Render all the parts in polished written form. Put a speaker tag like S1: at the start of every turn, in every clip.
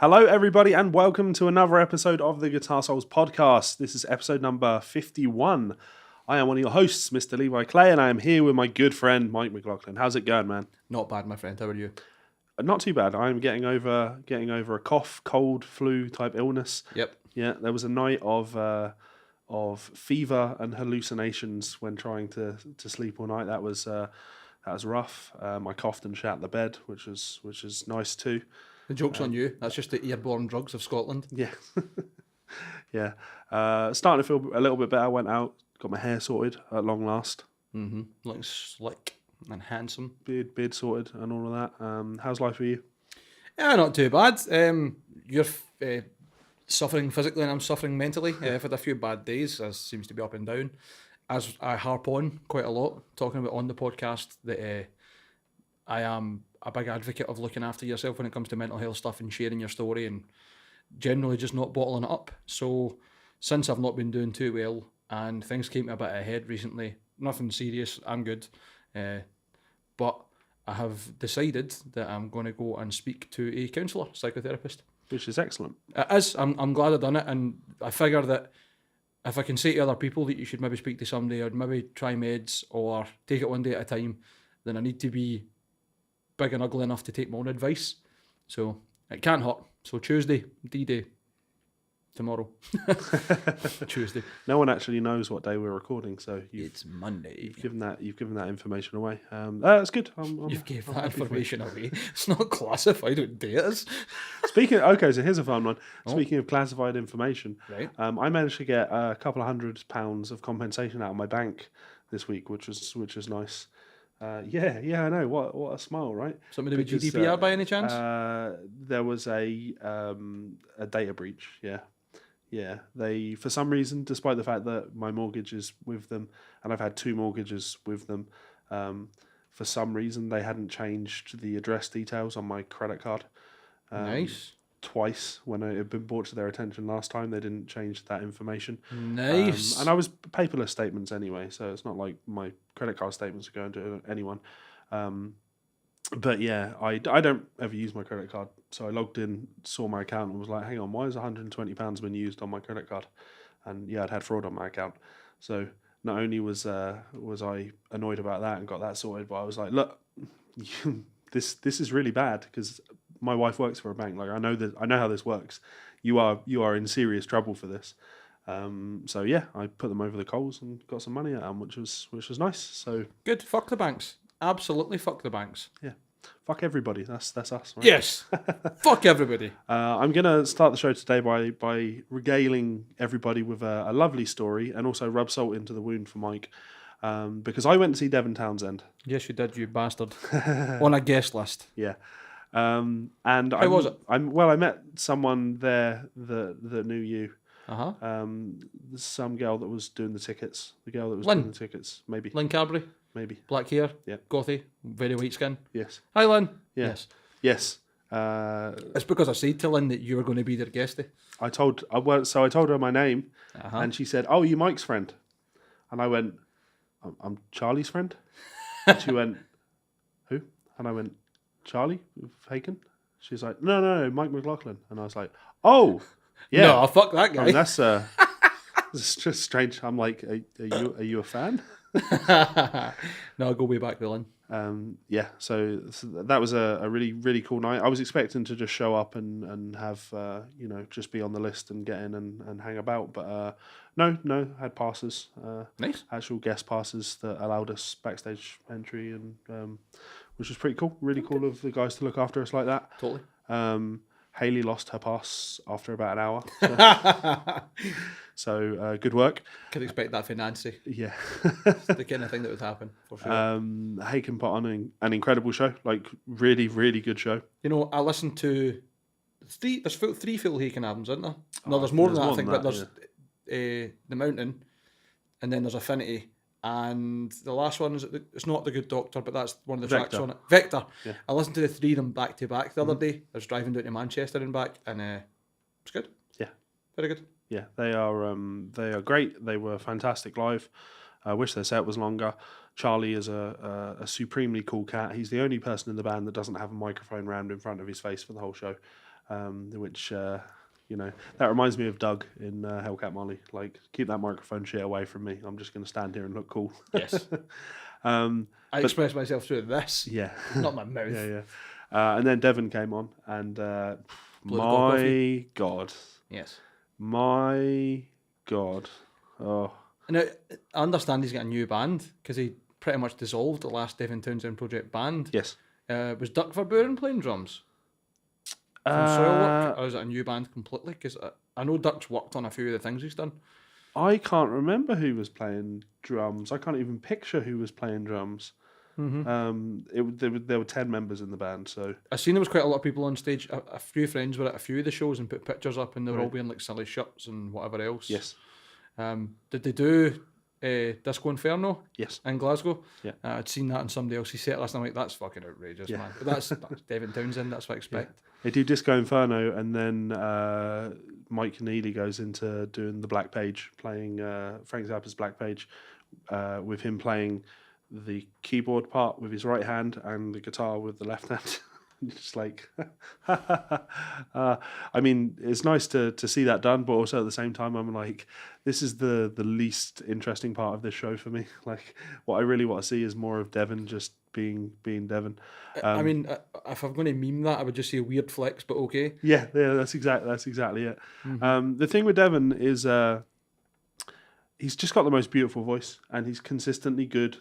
S1: Hello, everybody, and welcome to another episode of the Guitar Souls podcast. This is episode number 51. I am one of your hosts, Mr. Levi Clay, and I am here with my good friend, Mike McLaughlin. How's it going, man?
S2: Not bad, my friend. How are you?
S1: Not too bad. I'm getting over a cough, cold, flu type illness.
S2: Yep.
S1: Yeah, there was a night of fever and hallucinations when trying to sleep all night. That was rough. I coughed and shat the bed, which is nice too.
S2: The joke's on you. That's just the airborne drugs of Scotland.
S1: Yeah. Yeah. Starting to feel a little bit better. I went out, got my hair sorted at long last.
S2: Mm-hmm. Looking slick and handsome.
S1: Beard sorted and all of that. How's life for you?
S2: Yeah, not too bad. You're suffering physically and I'm suffering mentally. I've had a few bad days, as seems to be up and down. As I harp on quite a lot, talking about on the podcast, that I am a big advocate of looking after yourself when it comes to mental health stuff and sharing your story and generally just not bottling it up. So since I've not been doing too well and things came a bit ahead recently, nothing serious, I'm good. But I have decided that I'm going to go and speak to a counsellor, psychotherapist.
S1: Which is excellent.
S2: It is. I'm glad I've done it, and I figure that if I can say to other people that you should maybe speak to somebody or maybe try meds or take it one day at a time, then I need to be big and ugly enough to take my own advice. So it can't hurt. So Tuesday, D-Day. Tomorrow. Tuesday.
S1: No one actually knows what day we're recording, so
S2: it's Monday.
S1: You've given that information away. That's good.
S2: You've gave that information away. It's not classified with datas.
S1: So here's a fun one. Speaking of classified information,
S2: right?
S1: I managed to get a couple of £100 of compensation out of my bank this week, which was nice. Yeah, I know. What a smile, right?
S2: Something to do with GDPR by any chance?
S1: There was a data breach. Yeah. They, for some reason, despite the fact that my mortgage is with them, and I've had 2 mortgages with them, for some reason they hadn't changed the address details on my credit card.
S2: Nice.
S1: Twice when it had been brought to their attention last time, they didn't change that information.
S2: Nice.
S1: And I was paperless statements anyway, so it's not like my credit card statements are going to anyone. But yeah, I don't ever use my credit card. So I logged in, saw my account and was like, hang on, why has £120 been used on my credit card? And yeah, I'd had fraud on my account. So not only was I annoyed about that and got that sorted, but I was like, look, this is really bad because my wife works for a bank. Like I know how this works. You are in serious trouble for this. So yeah, I put them over the coals and got some money out of them, which was nice. So
S2: good. Fuck the banks. Absolutely fuck the banks.
S1: Yeah. Fuck everybody. That's us, right?
S2: Yes. Fuck everybody.
S1: I'm gonna start the show today by regaling everybody with a lovely story and also rub salt into the wound for Mike. Because I went to see Devon Townsend.
S2: Yes, you did, you bastard. On a guest list.
S1: Yeah. And how
S2: was it?
S1: I met someone there that knew you.
S2: Uh-huh.
S1: Some girl that was doing the tickets. The girl that was
S2: Lynn.
S1: doing the tickets. Maybe.
S2: Lynn Carberry.
S1: Maybe.
S2: Black hair.
S1: Yeah.
S2: Gothy. Very white skin.
S1: Yes.
S2: Hi, Lynn.
S1: Yeah. Yes.
S2: It's because I said to Lynn that you were going to be their guestie.
S1: I told her my name, and she said, "Oh, you Mike's friend," and I went, "I'm Charlie's friend." And she went, "Who?" And I went, "Charlie Haken." She's like, "No, Mike McLaughlin," and I was like, "Oh, yeah."
S2: No, fuck that guy.
S1: I mean, that's it's just strange. I'm like, "Are you a fan?"
S2: No, I'll go way back to Lynn.
S1: Yeah, so that was a really, really cool night. I was expecting to just show up and have, just be on the list and get in and hang about. But no, had passes.
S2: Nice.
S1: Actual guest passes that allowed us backstage entry, and which was pretty cool. Really cool of the guys to look after us like that.
S2: Totally.
S1: Haley lost her pass after about an hour. So good work.
S2: Could expect that for Nancy.
S1: Yeah.
S2: The kind of thing that would happen, for sure.
S1: Haken put on an incredible show. Like, really, really good show.
S2: You know, I listened to there's 3 Phil Haken albums, isn't there? No, there's more than that, I think, but there's The Mountain, and then there's Affinity, and the last one is, it's not The Good Doctor, but that's one of the tracks on it. Vector. Yeah. I listened to the 3 of them back to back the other day. I was driving down to Manchester and back, and it's good.
S1: Yeah.
S2: Very good.
S1: Yeah, they are great. They were fantastic live. I wish their set was longer. Charlie is a supremely cool cat. He's the only person in the band that doesn't have a microphone rammed in front of his face for the whole show. which that reminds me of Doug in Hellcat Molly. Like, keep that microphone shit away from me. I'm just going to stand here and look cool.
S2: Yes. I express myself through this,
S1: Yeah.
S2: not my mouth.
S1: Yeah. And then Devon came on, and
S2: Coffee.
S1: God.
S2: Yes.
S1: My God. Oh.
S2: Now, I understand he's got a new band because he pretty much dissolved the last Devon Townsend Project band.
S1: Yes.
S2: Was Dirk Verburen playing drums from Soilwork, or is it a new band completely? Because I know Dirk's worked on a few of the things he's done.
S1: I can't remember who was playing drums. I can't even picture who was playing drums.
S2: Mm-hmm.
S1: There were 10 members in the band, so
S2: I seen there was quite a lot of people on stage. A few friends were at a few of the shows and put pictures up, and they were all wearing like silly shirts and whatever else.
S1: yes.
S2: Did they do Disco Inferno?
S1: Yes.
S2: In Glasgow?
S1: Yeah.
S2: I'd seen that on somebody else's set last night. I'm like, that's fucking outrageous,
S1: Yeah.
S2: man. But that's Devon Townsend. That's what I expect.
S1: They do Disco Inferno, and then Mike Neely goes into doing the Black Page, playing Frank Zappa's Black Page, with him playing the keyboard part with his right hand and the guitar with the left hand. Just like, I mean, it's nice to see that done, but also at the same time, I'm like, this is the least interesting part of this show for me. Like, what I really want to see is more of Devon just being Devon.
S2: I mean, if I'm going to meme that, I would just say weird flex, but okay.
S1: Yeah, that's exactly it. Mm-hmm. The thing with Devon is he's just got the most beautiful voice, and he's consistently good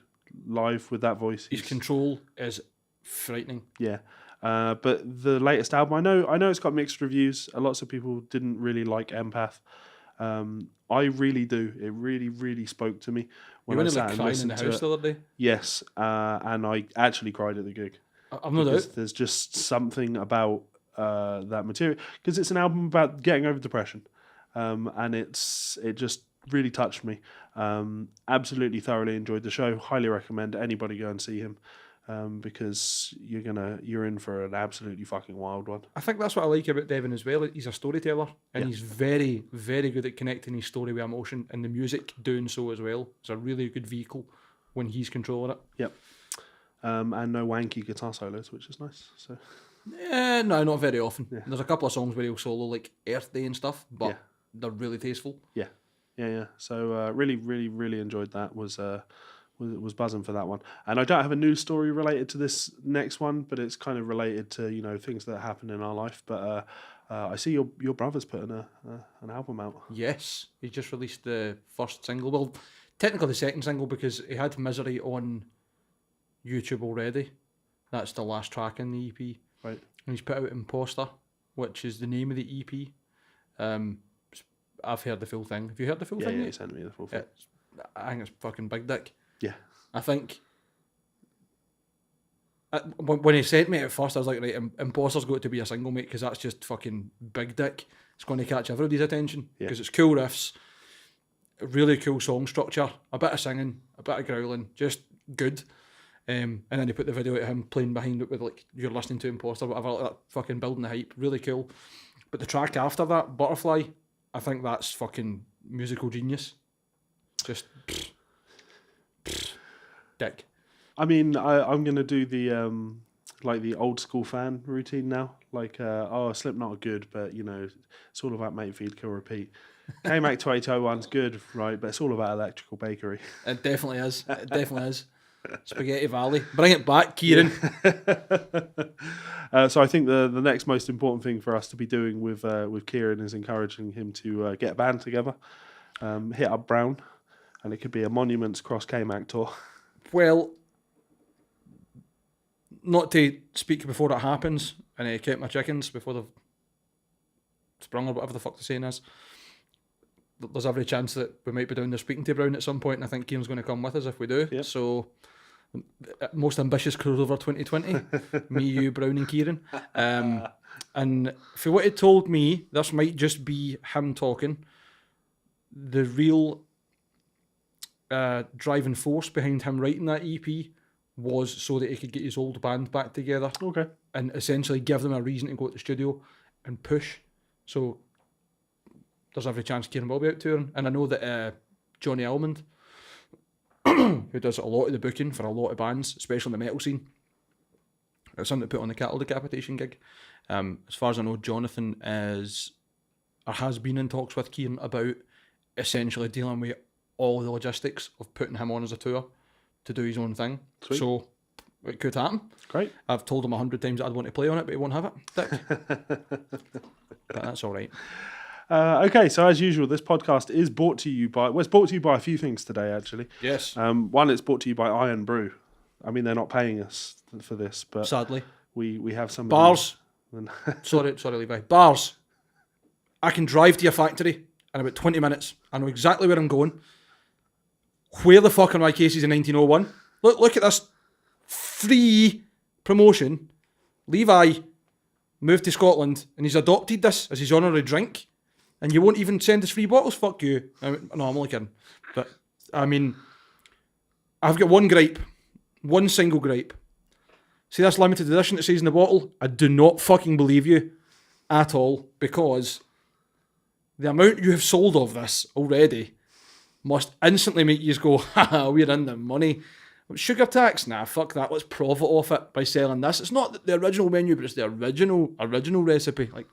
S1: live with that voice.
S2: His control is frightening.
S1: Yeah. But the latest album, I know it's got mixed reviews. Lots of people didn't really like Empath. I really do. It really, really spoke to me when I sat and listened to it.
S2: The other day.
S1: Yes, and I actually cried at the gig.
S2: I've no doubt.
S1: There's just something about that material, because it's an album about getting over depression, and it just really touched me. Absolutely thoroughly enjoyed the show. Highly recommend anybody go and see him. Because you're in for an absolutely fucking wild one.
S2: I think that's what I like about Devon as well. He's a storyteller, and he's very, very good at connecting his story with emotion, and the music doing so as well. It's a really good vehicle when he's controlling it.
S1: Yep. And no wanky guitar solos, which is nice. So.
S2: No, not very often.
S1: Yeah.
S2: There's a couple of songs where he'll solo like Earth Day and stuff, but they're really tasteful.
S1: Yeah. So really, really, really enjoyed that. Was buzzing for that one. And I don't have a news story related to this next one, but it's kind of related to things that happen in our life. But I see your brother's putting an album out.
S2: Yes, he just released the first single. Well, technically the second single, because he had Misery on YouTube already. That's the last track in the EP.
S1: Right.
S2: And he's put out Imposter, which is the name of the EP. I've heard the full thing. Have you heard the full thing?
S1: Yeah, he sent me the full thing.
S2: I think it's fucking big dick.
S1: Yeah.
S2: I think when he sent me at first, I was like, right, Imposter's got to be a single, mate, because that's just fucking big dick. It's going to catch everybody's attention because it's cool riffs, really cool song structure, a bit of singing, a bit of growling, just good. And then he put the video of him playing behind it with like you're listening to Imposter, whatever, like that, fucking building the hype, really cool. But the track after that, Butterfly, I think that's fucking musical genius. Just dick.
S1: I mean, I'm gonna do the like the old school fan routine now. Like, Slipknot are good, but it's all about make, feed, kill, repeat. K-Mac 2801's good, right? But it's all about Electrical Bakery.
S2: It definitely is. It definitely is. Spaghetti Valley. Bring it back, Kieran.
S1: So I think the next most important thing for us to be doing with Kieran is encouraging him to get a band together, hit up Brown, and it could be a Monuments Cross K-Mac tour.
S2: Well, not to speak before it happens and count my chickens before they've sprung or whatever the fuck the saying is. There's every chance that we might be down there speaking to Brown at some point, and I think Kieran's going to come with us if we do.
S1: Yep.
S2: So, most ambitious crossover 2020, me, you, Brown and Kieran. And for what it told me, this might just be him talking. The real driving force behind him writing that EP was so that he could get his old band back together.
S1: Okay.
S2: And essentially give them a reason to go to the studio and push. So there's every chance Kieran will be out touring. And I know that Johnny Almond, who does a lot of the booking for a lot of bands, especially in the metal scene, It's something to put on the cattle decapitation gig. As far as I know, Jonathan is or has been in talks with Kieran about essentially dealing with all the logistics of putting him on as a tour to do his own thing.
S1: Sweet.
S2: So it could happen.
S1: Great.
S2: I've told him 100 times that I'd want to play on it, but he won't have it. Dick. But that's all right.
S1: Okay, so as usual, this podcast is brought to you by... Well, it's brought to you by a few things today, actually.
S2: Yes.
S1: One, it's brought to you by Iron Brew. I mean, they're not paying us for this, but...
S2: Sadly.
S1: We have some...
S2: Bars. sorry, Levi. Bars. I can drive to your factory in about 20 minutes. I know exactly where I'm going. Where the fuck are my cases in 1901? Look at this free promotion. Levi moved to Scotland and he's adopted this as his honorary drink. And you won't even send us free bottles? Fuck you. No, I'm only kidding. But, I mean, I've got one gripe. One single gripe. See this limited edition that says in the bottle? I do not fucking believe you at all, because the amount you have sold of this already must instantly make you go, haha, we're in the money. Sugar tax? Nah, fuck that. Let's profit off it by selling this. It's not the original menu, but it's the original recipe. Like,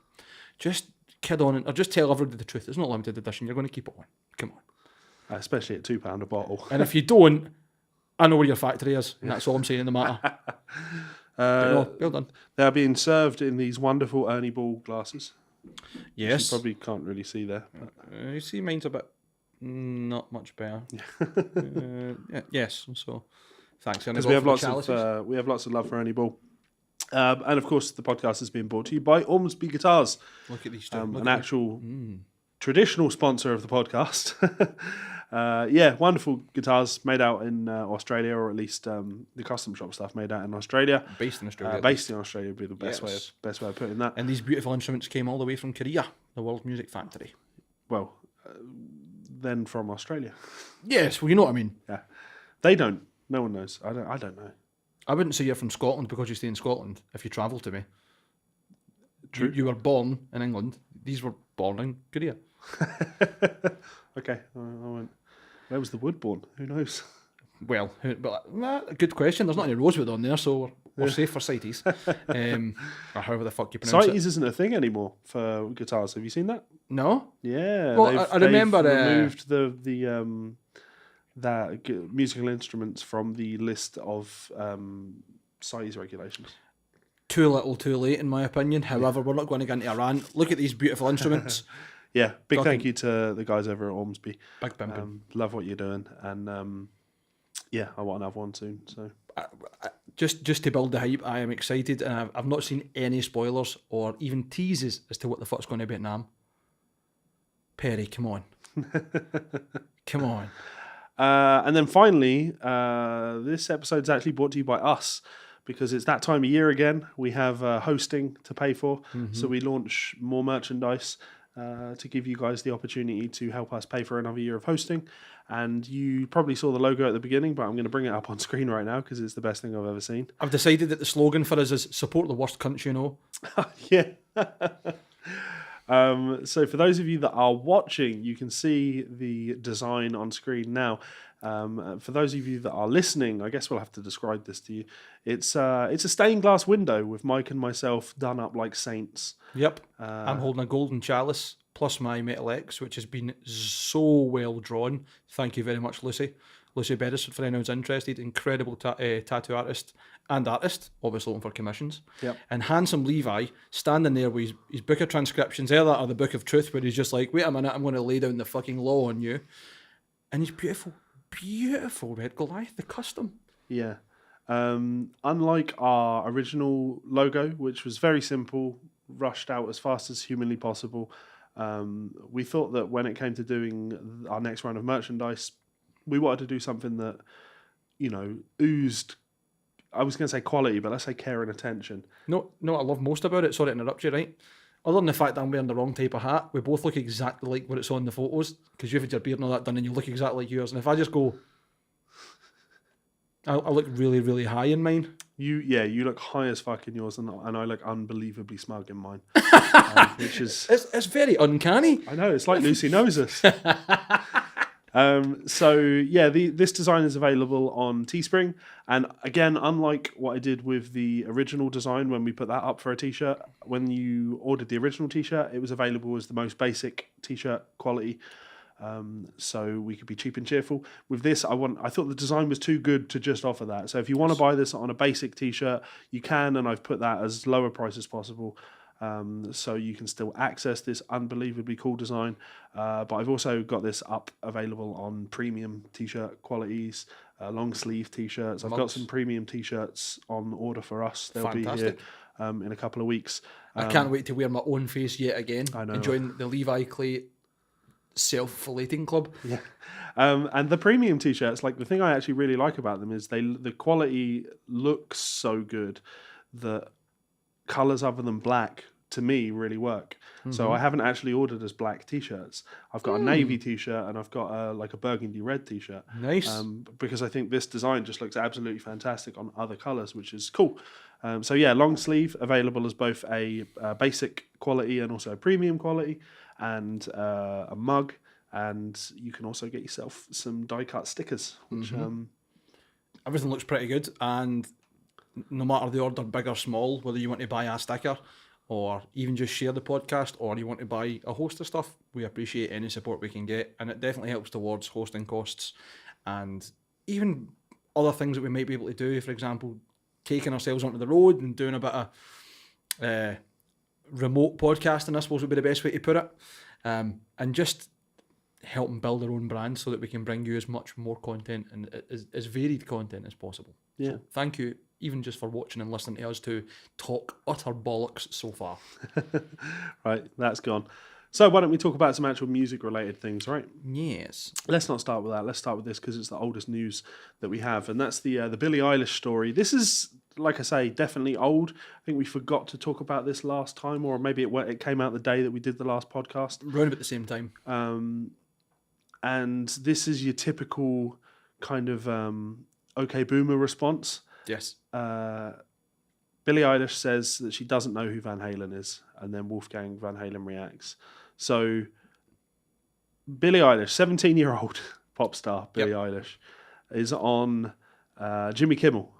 S2: just kid on or just tell everybody the truth. It's not limited edition. You're going to keep it on. Come on.
S1: Especially at £2 a bottle.
S2: And if you don't, I know where your factory is. And that's all I'm saying in the matter. No, well done.
S1: They're being served in these wonderful Ernie Ball glasses.
S2: Yes.
S1: You probably can't really see there.
S2: You see, mine's a bit not much better. Yes. So, thanks.
S1: Because we have lots of love for Ernie Ball. And of course, the podcast has been brought to you by Ormsby Guitars.
S2: Look at these two.
S1: An actual traditional sponsor of the podcast. Wonderful guitars made out in Australia, or at least the custom shop stuff made out in Australia.
S2: Based in Australia.
S1: Based in Australia would be the best way of putting that.
S2: And these beautiful instruments came all the way from Korea, the world music factory.
S1: Well, then from Australia.
S2: Yes, well, you know what I mean.
S1: Yeah, they don't. No one knows. I don't know.
S2: I wouldn't say you're from Scotland because you stay in Scotland if you travel to me.
S1: True.
S2: You were born in England. These were born in Korea.
S1: Okay, I went. Where was the wood born? Who knows?
S2: Well, good question. There's not any rosewood on there, so we're safe for CITES. Or however the fuck you pronounce
S1: CITES
S2: it.
S1: isn't a thing anymore for guitars. Have you seen that?
S2: No?
S1: Yeah.
S2: Well, I remember...
S1: They've removed the musical instruments from the list of CITES regulations.
S2: Too little, too late, in my opinion. However, we're not going to get into a rant. Look at these beautiful instruments.
S1: Yeah, big thank you to the guys over at Ormsby.
S2: Big pimpin'.
S1: Love what you're doing, and I want to have one soon. So
S2: just to build the hype, I am excited, and I've not seen any spoilers or even teases as to what the fuck's going to be at NAMM. Perry, come on, come on.
S1: And then finally, this episode's actually brought to you by us, because it's that time of year again. We have hosting to pay for, so we launch more merchandise. To give you guys the opportunity to help us pay for another year of hosting. And you probably saw the logo at the beginning, but I'm going to bring it up on screen right now because it's the best thing I've ever seen.
S2: I've decided that the slogan for us is support the worst country you know.
S1: Yeah. So for those of you that are watching, you can see the design on screen now. For those of you that are listening, I guess we'll have to describe this to you. It's a stained glass window with Mike and myself done up like saints.
S2: Yep. I'm holding a golden chalice plus my Metal X, which has been so well drawn. Thank you very much, Lucy. Lucy Beresford, for anyone who's interested. Incredible tattoo artist, obviously looking for commissions.
S1: Yep.
S2: And handsome Levi standing there with his book of transcriptions, either or the Book of Truth, where he's just like, wait a minute, I'm going to lay down the fucking law on you. And he's beautiful Red Goliath, the custom.
S1: Yeah. Unlike our original logo, which was very simple, rushed out as fast as humanly possible, we thought that when it came to doing our next round of merchandise, we wanted to do something that, oozed, I was going to say quality, but let's say care and attention.
S2: No, I love most about it, sorry to interrupt you, right? Other than the fact that I'm wearing the wrong type of hat, we both look exactly like what it's on the photos, because you've had your beard and all that done, and you look exactly like yours. And if I just go, I look really, really high in mine.
S1: You look high as fuck in yours, and I look unbelievably smug in mine. Which is...
S2: It's very uncanny.
S1: I know, it's like Lucy knows us. So yeah, this design is available on Teespring, and again, unlike what I did with the original design when we put that up for a t-shirt, when you ordered the original t-shirt, it was available as the most basic t-shirt quality. So we could be cheap and cheerful. With this, I thought the design was too good to just offer that. So if you want to buy this on a basic t-shirt, you can, and I've put that as lower price as possible. So you can still access this unbelievably cool design. But I've also got this up available on premium t-shirt qualities, long sleeve t-shirts. I've got some premium t-shirts on order for us. They'll be here in a couple of weeks.
S2: I can't wait to wear my own face yet again.
S1: I know.
S2: Enjoying the Levi Clay self-filleting club.
S1: Yeah. And the premium t-shirts, like the thing I actually really like about them is the quality looks so good that colors other than black to me really work. So I haven't actually ordered as black t-shirts. I've got a navy t-shirt and I've got like a burgundy red t-shirt.
S2: Nice.
S1: Because I think this design just looks absolutely fantastic on other colors, which is cool. So yeah, long sleeve available as both a basic quality and also a premium quality, and a mug, and you can also get yourself some die cut stickers, which
S2: everything looks pretty good, and no matter the order, big or small, whether you want to buy a sticker or even just share the podcast, or you want to buy a host of stuff, we appreciate any support we can get, and it definitely helps towards hosting costs and even other things that we might be able to do. For example, taking ourselves onto the road and doing a bit of remote podcasting, I suppose would be the best way to put it, and just helping build our own brand so that we can bring you as much more content and as varied content as possible.
S1: Yeah.
S2: So thank you, even just for watching and listening to us to talk utter bollocks so far.
S1: Right, that's gone. So why don't we talk about some actual music related things, right?
S2: Yes.
S1: Let's not start with that. Let's start with this because it's the oldest news that we have, and that's the Billie Eilish story. This is, like I say, definitely old. I think we forgot to talk about this last time, or maybe it came out the day that we did the last podcast.
S2: Around about the same time.
S1: And this is your typical kind of okay boomer response.
S2: Yes.
S1: Billie Eilish says that she doesn't know who Van Halen is, and then Wolfgang Van Halen reacts. So Billie Eilish, 17-year-old pop star Billie Eilish, is on Jimmy Kimmel.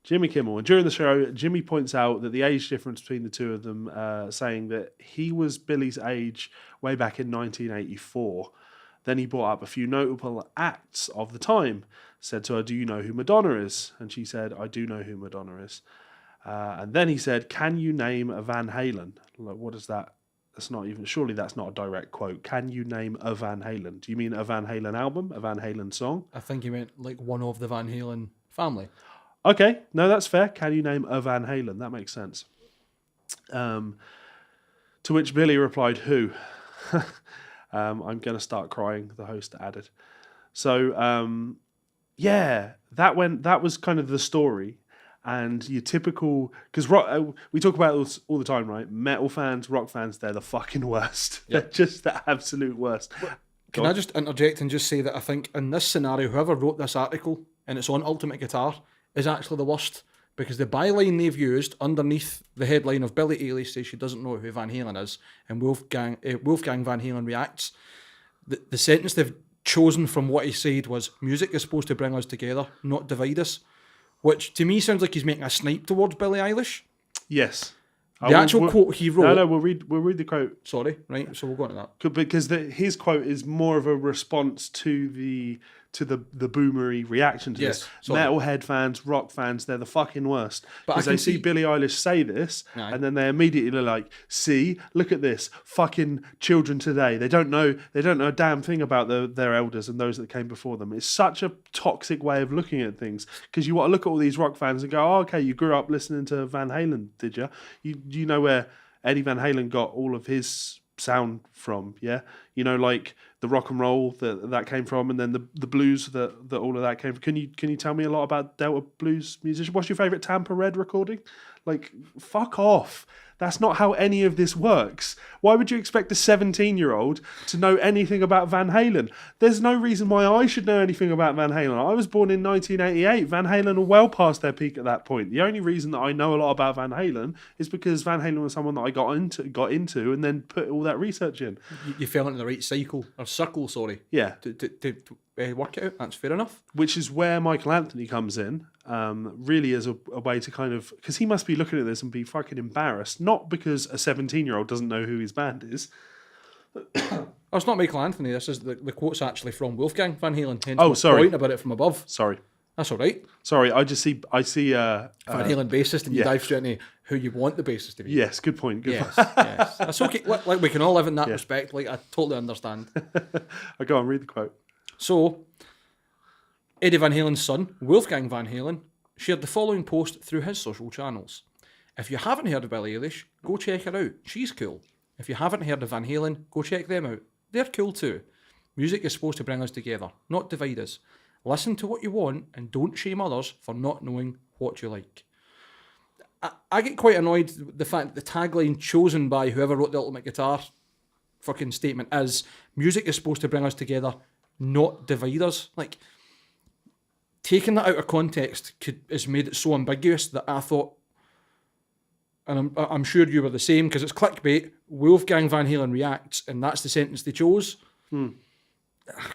S1: And during the show, Jimmy points out that the age difference between the two of them, saying that he was Billie's age way back in 1984. Then he brought up a few notable acts of the time. Said to her, "Do you know who Madonna is?" And she said, "I do know who Madonna is." And then he said, "Can you name a Van Halen?" Like, what is that? That's not even, surely that's not a direct quote. Can you name a Van Halen? Do you mean a Van Halen album, a Van Halen song?
S2: I think he meant like one of the Van Halen family.
S1: Okay, no, that's fair. Can you name a Van Halen? That makes sense. To which Billy replied, "Who?" I'm going to start crying, the host added. So, yeah, that was kind of the story. And your typical, because we talk about this all the time, right? Metal fans, rock fans, they're the fucking worst. Yep. They're just the absolute worst.
S2: Can I just interject and just say that I think in this scenario, whoever wrote this article, and it's on Ultimate Guitar, is actually the worst. Because the byline they've used underneath the headline of Billie Eilish says she doesn't know who Van Halen is, and Wolfgang Van Halen reacts. The sentence they've chosen from what he said was, "Music is supposed to bring us together, not divide us," which to me sounds like he's making a snipe towards Billie Eilish.
S1: Yes.
S2: The actual quote he wrote...
S1: No, we'll read the quote.
S2: Sorry, right, so we'll go on to that.
S1: Because his quote is more of a response to the boomery reaction to this. Metalhead fans, rock fans, they're the fucking worst. Because they see Billie Eilish say this, and then they immediately are like, "See, look at this, fucking children today. They don't know a damn thing about their elders and those that came before them." It's such a toxic way of looking at things, because you want to look at all these rock fans and go, "Oh, okay, you grew up listening to Van Halen, did you? You know where Eddie Van Halen got all of his sound from, yeah? You know, like the rock and roll that came from, and then the blues that all of that came from. Can you tell me a lot about Delta blues musicians? What's your favourite Tampa Red recording? Like, fuck off. That's not how any of this works. Why would you expect a 17-year-old to know anything about Van Halen? There's no reason why I should know anything about Van Halen. I was born in 1988. Van Halen are well past their peak at that point. The only reason that I know a lot about Van Halen is because Van Halen was someone that I got into and then put all that research in.
S2: You fell into the right circle, sorry.
S1: Yeah.
S2: To work it out. That's fair enough.
S1: Which is where Michael Anthony comes in, really as a way to kind of... Because he must be looking at this and be fucking embarrassed. Not because a 17-year-old doesn't know who his band is.
S2: Oh, it's not Michael Anthony. This is the quote's actually from Wolfgang Van Halen. Hence
S1: Oh,
S2: my
S1: sorry.
S2: point about it from above.
S1: Sorry.
S2: That's all right.
S1: Sorry, I see
S2: Van Halen bassist, and you dive straight into who you want the bassist to be.
S1: Yes, good point. Good
S2: Yes,
S1: point.
S2: yes. That's okay. Like we can all live in that respect. Like I totally understand.
S1: Go on, read the quote.
S2: So, Eddie Van Halen's son, Wolfgang Van Halen, shared the following post through his social channels. If you haven't heard of Billie Eilish, go check her out. She's cool. If you haven't heard of Van Halen, go check them out. They're cool too. Music is supposed to bring us together, not divide us. Listen to what you want and don't shame others for not knowing what you like. I get quite annoyed with the fact that the tagline chosen by whoever wrote the Ultimate Guitar fucking statement is music is supposed to bring us together, not divide us. Like, taking that out of context has made it so ambiguous that I thought, and I'm sure you were the same, because it's clickbait, Wolfgang Van Halen reacts, and that's the sentence they chose.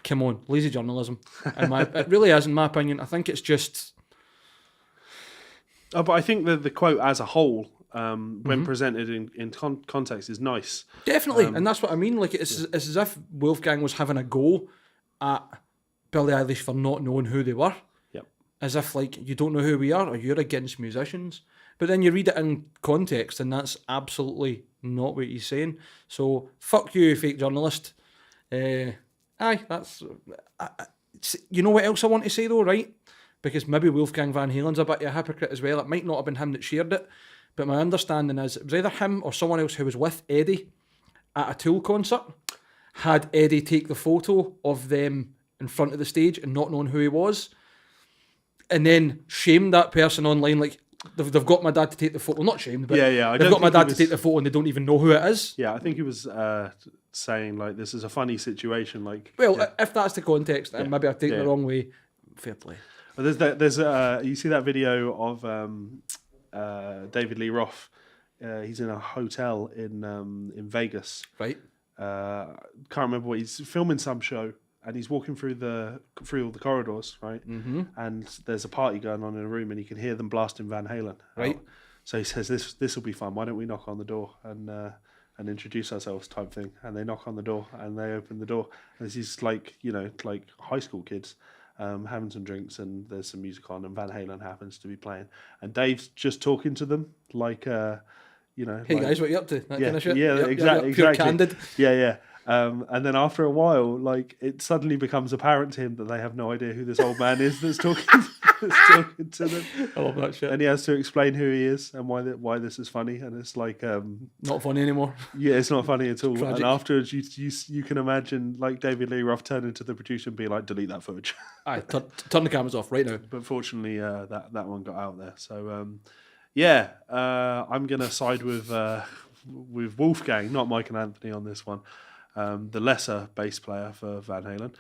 S2: Come on, lazy journalism. It really is, in my opinion. I think it's just...
S1: Oh, but I think the quote as a whole, when presented in context, is nice.
S2: Definitely, and that's what I mean. Like it's as if Wolfgang was having a go at Billie Eilish for not knowing who they were.
S1: Yep.
S2: As if, like, you don't know who we are, or you're against musicians. But then you read it in context, and that's absolutely not what he's saying. So, fuck you, fake journalist. That's... you know what else I want to say, though, right? Because maybe Wolfgang Van Halen's a bit of a hypocrite as well. It might not have been him that shared it, but my understanding is it was either him or someone else who was with Eddie at a Tool concert, had Eddie take the photo of them in front of the stage and not knowing who he was, and then shamed that person online, like, they've got my dad to take the photo. Well, not shamed, but they've got my dad to take the photo and they don't even know who it is.
S1: Yeah, I think he was saying, like, this is a funny situation. Like,
S2: well, if that's the context, and maybe I've taken it the wrong way, fair play.
S1: Well, there's you see that video of David Lee Roth. He's in a hotel in Vegas.
S2: Right.
S1: Can't remember what he's filming, some show, and he's walking through all the corridors, right? Mm-hmm. And there's a party going on in a room, and you can hear them blasting Van Halen.
S2: Right.
S1: Out. So he says, "This will be fun. Why don't we knock on the door and introduce ourselves?" type thing. And they knock on the door, and they open the door, and it's these like high school kids. Having some drinks, and there's some music on, and Van Halen happens to be playing, and Dave's just talking to them like, hey
S2: like, guys, what are you up to? That kind of shit.
S1: Yeah, exactly.
S2: Pure candid.
S1: Yeah. And then after a while, like, it suddenly becomes apparent to him that they have no idea who this old man is that's talking to them.
S2: I love that shit.
S1: And he has to explain who he is and why this is funny, and it's like
S2: not funny anymore.
S1: Yeah, it's not funny at all.
S2: Tragic.
S1: And afterwards, you can imagine, like, David Lee Roth turning to the producer and be like, "Delete that footage."
S2: Aye, turn the cameras off right now.
S1: But fortunately, that one got out there. So I'm gonna side with Wolfgang, not Mike and Anthony on this one. The lesser bass player for Van Halen.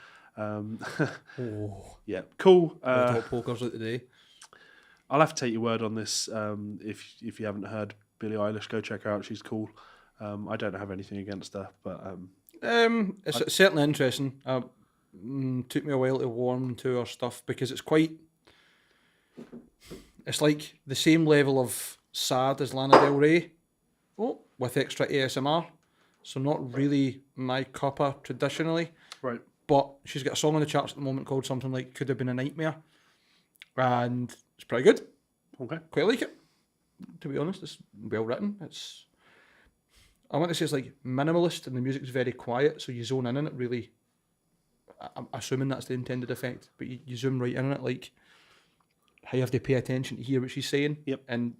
S1: Yeah, cool.
S2: Top pokers out today.
S1: I'll have to take your word on this. If you haven't heard Billie Eilish, go check her out. She's cool. I don't have anything against her, but
S2: it's certainly interesting. Took me a while to warm to her stuff because it's like the same level of sad as Lana Del Rey, with extra ASMR. So not really my cuppa traditionally.
S1: Right.
S2: But she's got a song on the charts at the moment called something like Could Have Been a Nightmare. And it's pretty good.
S1: Okay.
S2: Quite like it. To be honest, it's well written. I want to say it's like minimalist and the music's very quiet, so you zone in on it really. I'm assuming that's the intended effect, but you zoom right in on it, like how you have to pay attention to hear what she's saying.
S1: Yep.
S2: And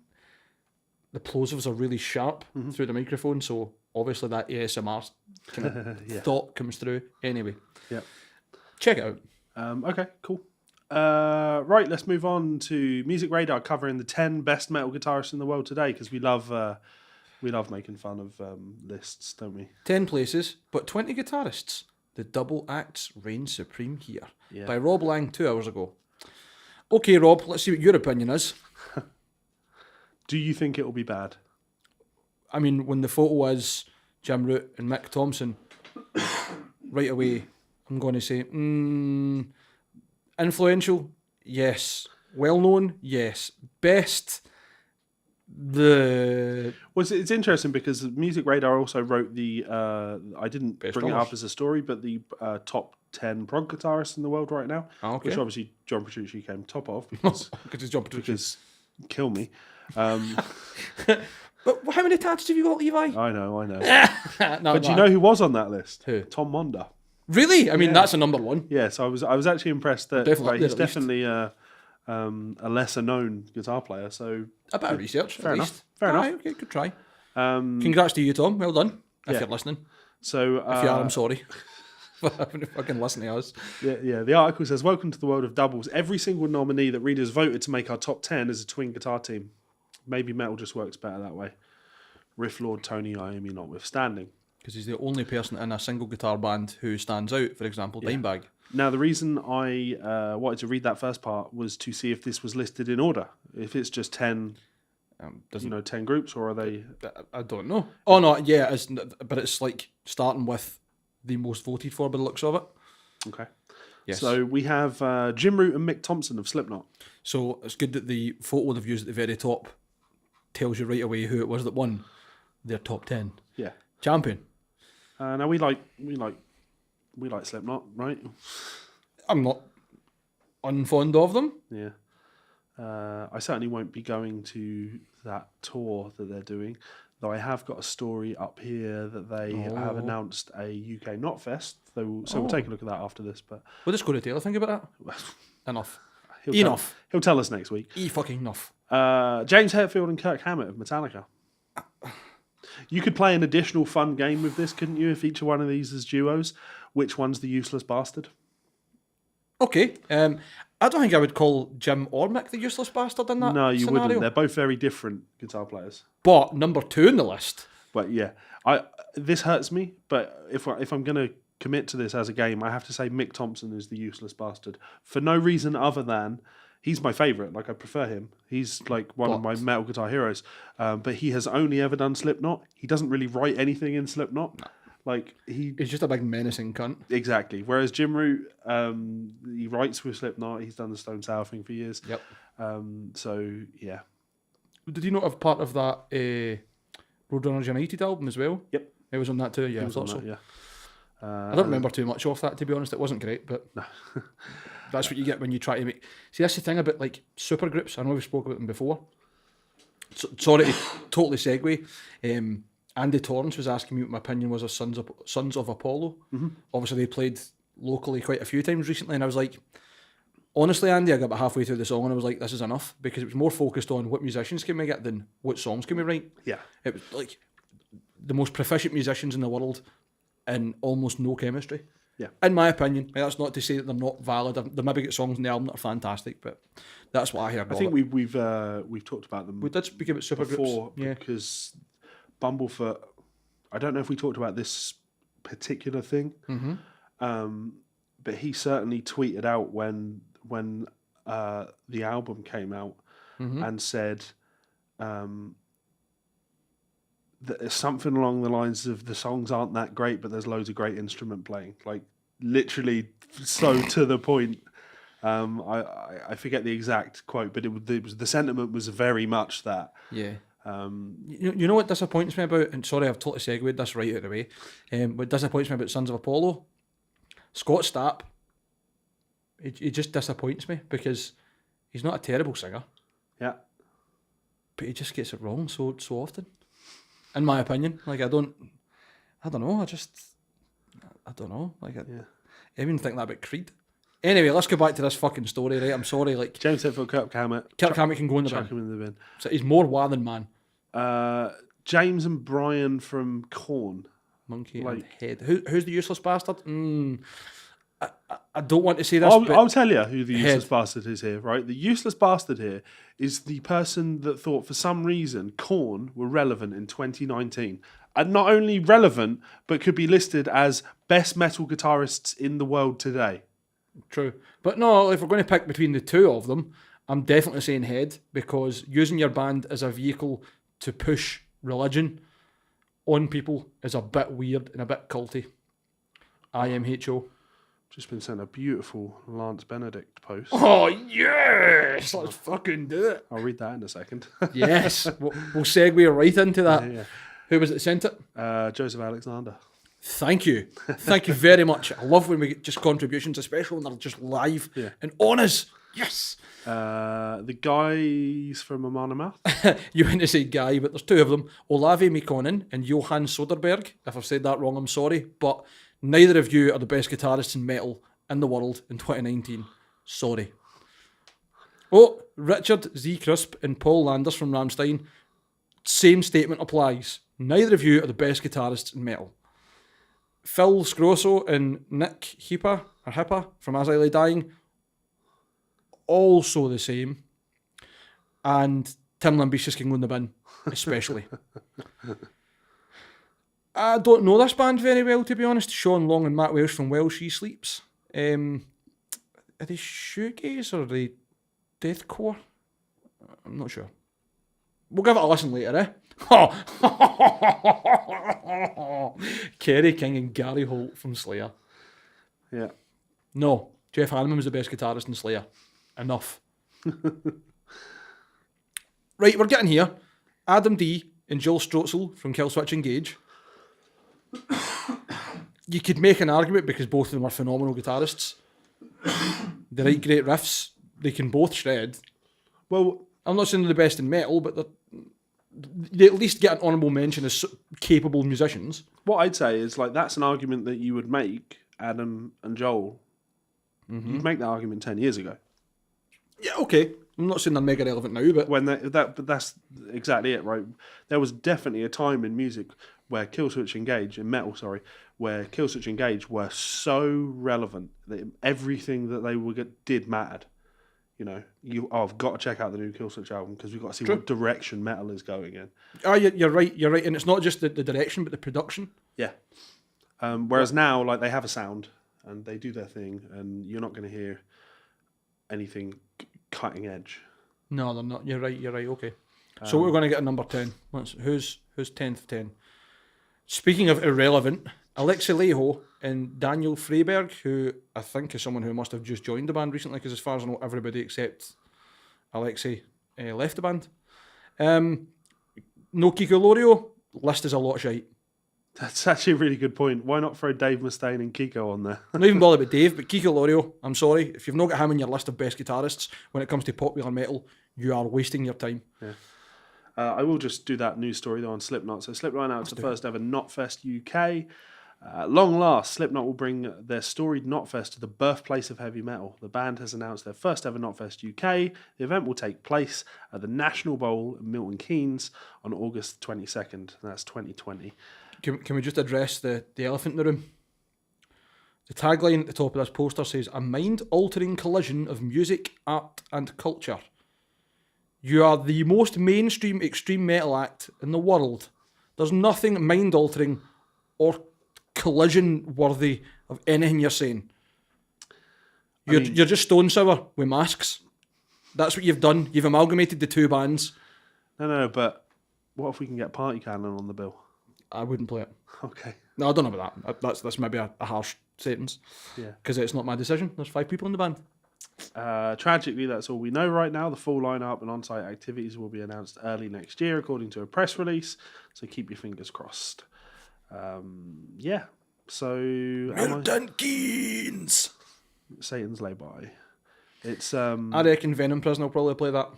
S2: the plosives are really sharp through the microphone, so obviously that ASMR kind of thought comes through. Anyway, check it out.
S1: Okay, cool. Right, let's move on to Music Radar, covering the 10 best metal guitarists in the world today, because we love We love making fun of lists, don't we?
S2: 10 places, but 20 guitarists. The double acts reign supreme here.
S1: Yeah.
S2: By Rob Lang 2 hours ago. Okay, Rob, let's see what your opinion is.
S1: Do you think it'll be bad?
S2: I mean, when the photo is Jim Root and Mick Thompson, right away, I'm going to say, influential, yes. Well-known, yes. Best,
S1: Well, it's interesting because Music Radar also wrote the, I didn't
S2: Best
S1: bring it
S2: drummers.
S1: up as a story, but the top 10 prog guitarists in the world right now,
S2: Okay.
S1: which obviously John Petrucci came top of because,
S2: Because it's John Petrucci.
S1: because kill me.
S2: But how many tattoos have you got, Levi?
S1: I know.
S2: No,
S1: But do you know who was on that list?
S2: Who?
S1: Tom Monder.
S2: Really? I mean,
S1: Yeah.
S2: that's a number one.
S1: Yeah, so I was actually impressed that
S2: Definitely
S1: he's
S2: up there at least.
S1: definitely a lesser known guitar player. So
S2: A bit of research,
S1: fair
S2: at
S1: enough.
S2: least.
S1: Fair enough.
S2: Okay, good try.
S1: Um,
S2: Congrats to you, Tom. Well done. If
S1: yeah.
S2: you're listening.
S1: so
S2: If you are, I'm sorry. For having to fucking listen to us.
S1: yeah. The article says, "Welcome to the world of doubles. Every single nominee that readers voted to make our top 10 is a twin guitar team. Maybe metal just works better that way. Riff Lord Tony Iommi notwithstanding."
S2: Because he's the only person in a single guitar band who stands out. For example, Dimebag.
S1: Now, the reason I wanted to read that first part was to see if this was listed in order. If it's just 10, 10 groups, or are they...
S2: I don't know. Oh no, yeah, but it's like starting with the most voted for by the looks of it.
S1: Okay.
S2: Yes.
S1: So we have Jim Root and Mick Thompson of Slipknot.
S2: So it's good that the photo they've used at the very top tells you right away who it was that won their top 10
S1: Yeah.
S2: champion.
S1: Now we like Slipknot, right?
S2: I'm not unfond of them.
S1: Yeah. I certainly won't be going to that tour that they're doing, though I have got a story up here that they have announced a UK Knotfest. So we'll take a look at that after this. But
S2: We'll just go to Taylor. Think about that. Enough.
S1: Enough. He'll tell us next week.
S2: Fucking enough.
S1: James Hetfield and Kirk Hammett of Metallica. You could play an additional fun game with this, couldn't you? If each one of these is duos, which one's the useless bastard?
S2: Okay. I don't think I would call Jim or Mick the useless bastard in that
S1: No, you
S2: scenario.
S1: wouldn't. They're both very different guitar players.
S2: But number 2 in the list.
S1: But yeah, this hurts me. But if I'm going to commit to this as a game, I have to say Mick Thompson is the useless bastard for no reason other than he's my favourite. Like, I prefer him. He's like one of my metal guitar heroes. But he has only ever done Slipknot. He doesn't really write anything in Slipknot. No. Like
S2: He's just a big menacing cunt.
S1: Exactly. Whereas Jim Root, he writes with Slipknot. He's done the Stone Sour thing for years.
S2: Yep.
S1: So yeah.
S2: Did he not have part of that Roadrunners United album as well?
S1: Yep.
S2: He was on that too. Yeah, I
S1: was
S2: thought
S1: on
S2: so.
S1: that, yeah.
S2: I don't remember too much off that, to be honest. It wasn't great, but that's what you get when you try to make. See, that's the thing about like supergroups. I know we've spoken about them before. So, sorry to totally segue. Andy Torrance was asking me what my opinion was of Sons of Apollo. Mm-hmm. Obviously, they played locally quite a few times recently, and I was like, honestly, Andy, I got about halfway through the song and I was like, this is enough, because it was more focused on what musicians can we get than what songs can we write.
S1: Yeah.
S2: It was like the most proficient musicians in the world and almost no chemistry.
S1: Yeah.
S2: In my opinion. That's not to say that they're not valid. They maybe get songs in the album that are fantastic, but that's what I heard.
S1: I think we've talked about them.
S2: We did speak about supergroups
S1: before,
S2: yeah.
S1: Because Bumblefoot, I don't know if we talked about this particular thing, but he certainly tweeted out when the album came out and said that something along the lines of the songs aren't that great, but there's loads of great instrument playing. Like literally so to the point. I forget the exact quote, but the sentiment was very much that.
S2: Yeah. You know what disappoints me about, and sorry I've totally segued this right out of the way, what disappoints me about Sons of Apollo, Scott Stapp, he just disappoints me because he's not a terrible singer.
S1: Yeah.
S2: But he just gets it wrong so often. In my opinion. Like I don't know, I don't know. Like I even think that about Creed. Anyway, let's go back to this fucking story, right? I'm sorry, like
S1: James Hetfield, Kirk Hammett.
S2: Kirk Hammett can go in the
S1: Chuck
S2: bin.
S1: him in the bin.
S2: So he's more wah than man.
S1: James and Brian from Korn.
S2: Monkey and Head. Who's the useless bastard? I don't want to say this, but
S1: I'll tell you who the useless
S2: Head.
S1: bastard is here, right? The useless bastard here is the person that thought for some reason Korn were relevant in 2019. And not only relevant, but could be listed as best metal guitarists in the world today.
S2: True. But no, if we're going to pick between the two of them, I'm definitely saying Head, because using your band as a vehicle to push religion on people is a bit weird and a bit culty. IMHO.
S1: Just been sent a beautiful Lance Benedict post.
S2: Oh, yes! Let's fucking do it.
S1: I'll read that in a second.
S2: Yes. We'll segue right into that.
S1: Yeah.
S2: Who was it that sent it?
S1: Joseph Alexander.
S2: Thank you. Thank you very much. I love when we get just contributions, especially when they're just live and on us. Yes.
S1: The guys from Amana Mouth.
S2: You went to say Guy, but there's two of them. Olavi Mikkonen and Johan Soderberg. If I've said that wrong, I'm sorry. But neither of you are the best guitarists in metal in the world in 2019. Sorry. Oh, Richard Z. Crisp and Paul Landers from Rammstein. Same statement applies. Neither of you are the best guitarists in metal. Phil Scrosso and Nick Hippa from As I Lay Dying. Also the same. And Tim Lambitius can go in the bin, especially. I don't know this band very well, to be honest. Sean Long and Matt Welsh from Well She Sleeps. Are they shoegaze or are they deathcore? I'm not sure. We'll give it a listen later, eh? Kerry King and Gary Holt from Slayer.
S1: Yeah.
S2: No, Jeff Hanneman was the best guitarist in Slayer. Enough. Right, we're getting here. Adam D and Joel Strotzel from Killswitch Engage. You could make an argument because both of them are phenomenal guitarists. They write great riffs. They can both shred.
S1: Well,
S2: I'm not saying they're the best in metal, but they at least get an honourable mention as capable musicians.
S1: what I'd say is like that's an argument that you would make, Adam and Joel.
S2: Mm-hmm.
S1: You'd make that argument 10 years ago.
S2: Yeah, okay. I'm not saying they're mega relevant now, but
S1: But that's exactly it, right? There was definitely a time in music where Killswitch Engage, in metal, sorry, where Killswitch Engage were so relevant that everything that they did mattered. You know, I've got to check out the new Killswitch album because we've got to see what direction metal is going in.
S2: Oh, you're right, and it's not just the direction, but the production.
S1: Yeah. Whereas now, like, they have a sound and they do their thing, and you're not going to hear anything cutting edge.
S2: No, they're not. You're right. Okay. So we're going to get a number 10. Who's 10th of 10? Speaking of irrelevant, Alexi Leho and Daniel Freiberg, who I think is someone who must have just joined the band recently, because as far as I know, everybody except Alexi left the band. No Kiko Lorio, list is a lot of shite.
S1: That's actually a really good point. Why not throw Dave Mustaine and Kiko on there?
S2: Not even bothered about Dave, but Kiko Lorio, I'm sorry. If you've not got him in your list of best guitarists when it comes to popular metal, you are wasting your time.
S1: Yeah. I will just do that news story though on Slipknot. So Slipknot announced the first ever Knotfest UK. Long last, Slipknot will bring their storied Knotfest to the birthplace of heavy metal. The band has announced their first ever Knotfest UK. The event will take place at the National Bowl in Milton Keynes on August 22nd. That's 2020.
S2: Can we just address the elephant in the room? The tagline at the top of this poster says, "A mind-altering collision of music, art and culture." You are the most mainstream extreme metal act in the world. There's nothing mind-altering or collision-worthy of anything you're saying. You're just stone sour with masks. That's what you've done. You've amalgamated the two bands.
S1: No, but what if we can get Party Cannon on the bill?
S2: I wouldn't play it.
S1: Okay.
S2: No, I don't know about that. That's maybe a harsh sentence.
S1: Yeah.
S2: Because it's not my decision. There's 5 people in the band.
S1: Tragically, that's all we know right now. The full lineup and on-site activities will be announced early next year, according to a press release. So keep your fingers crossed. Yeah. So
S2: Milton Keynes.
S1: Satan's lay by. It's
S2: I reckon Venom Prison will probably play that.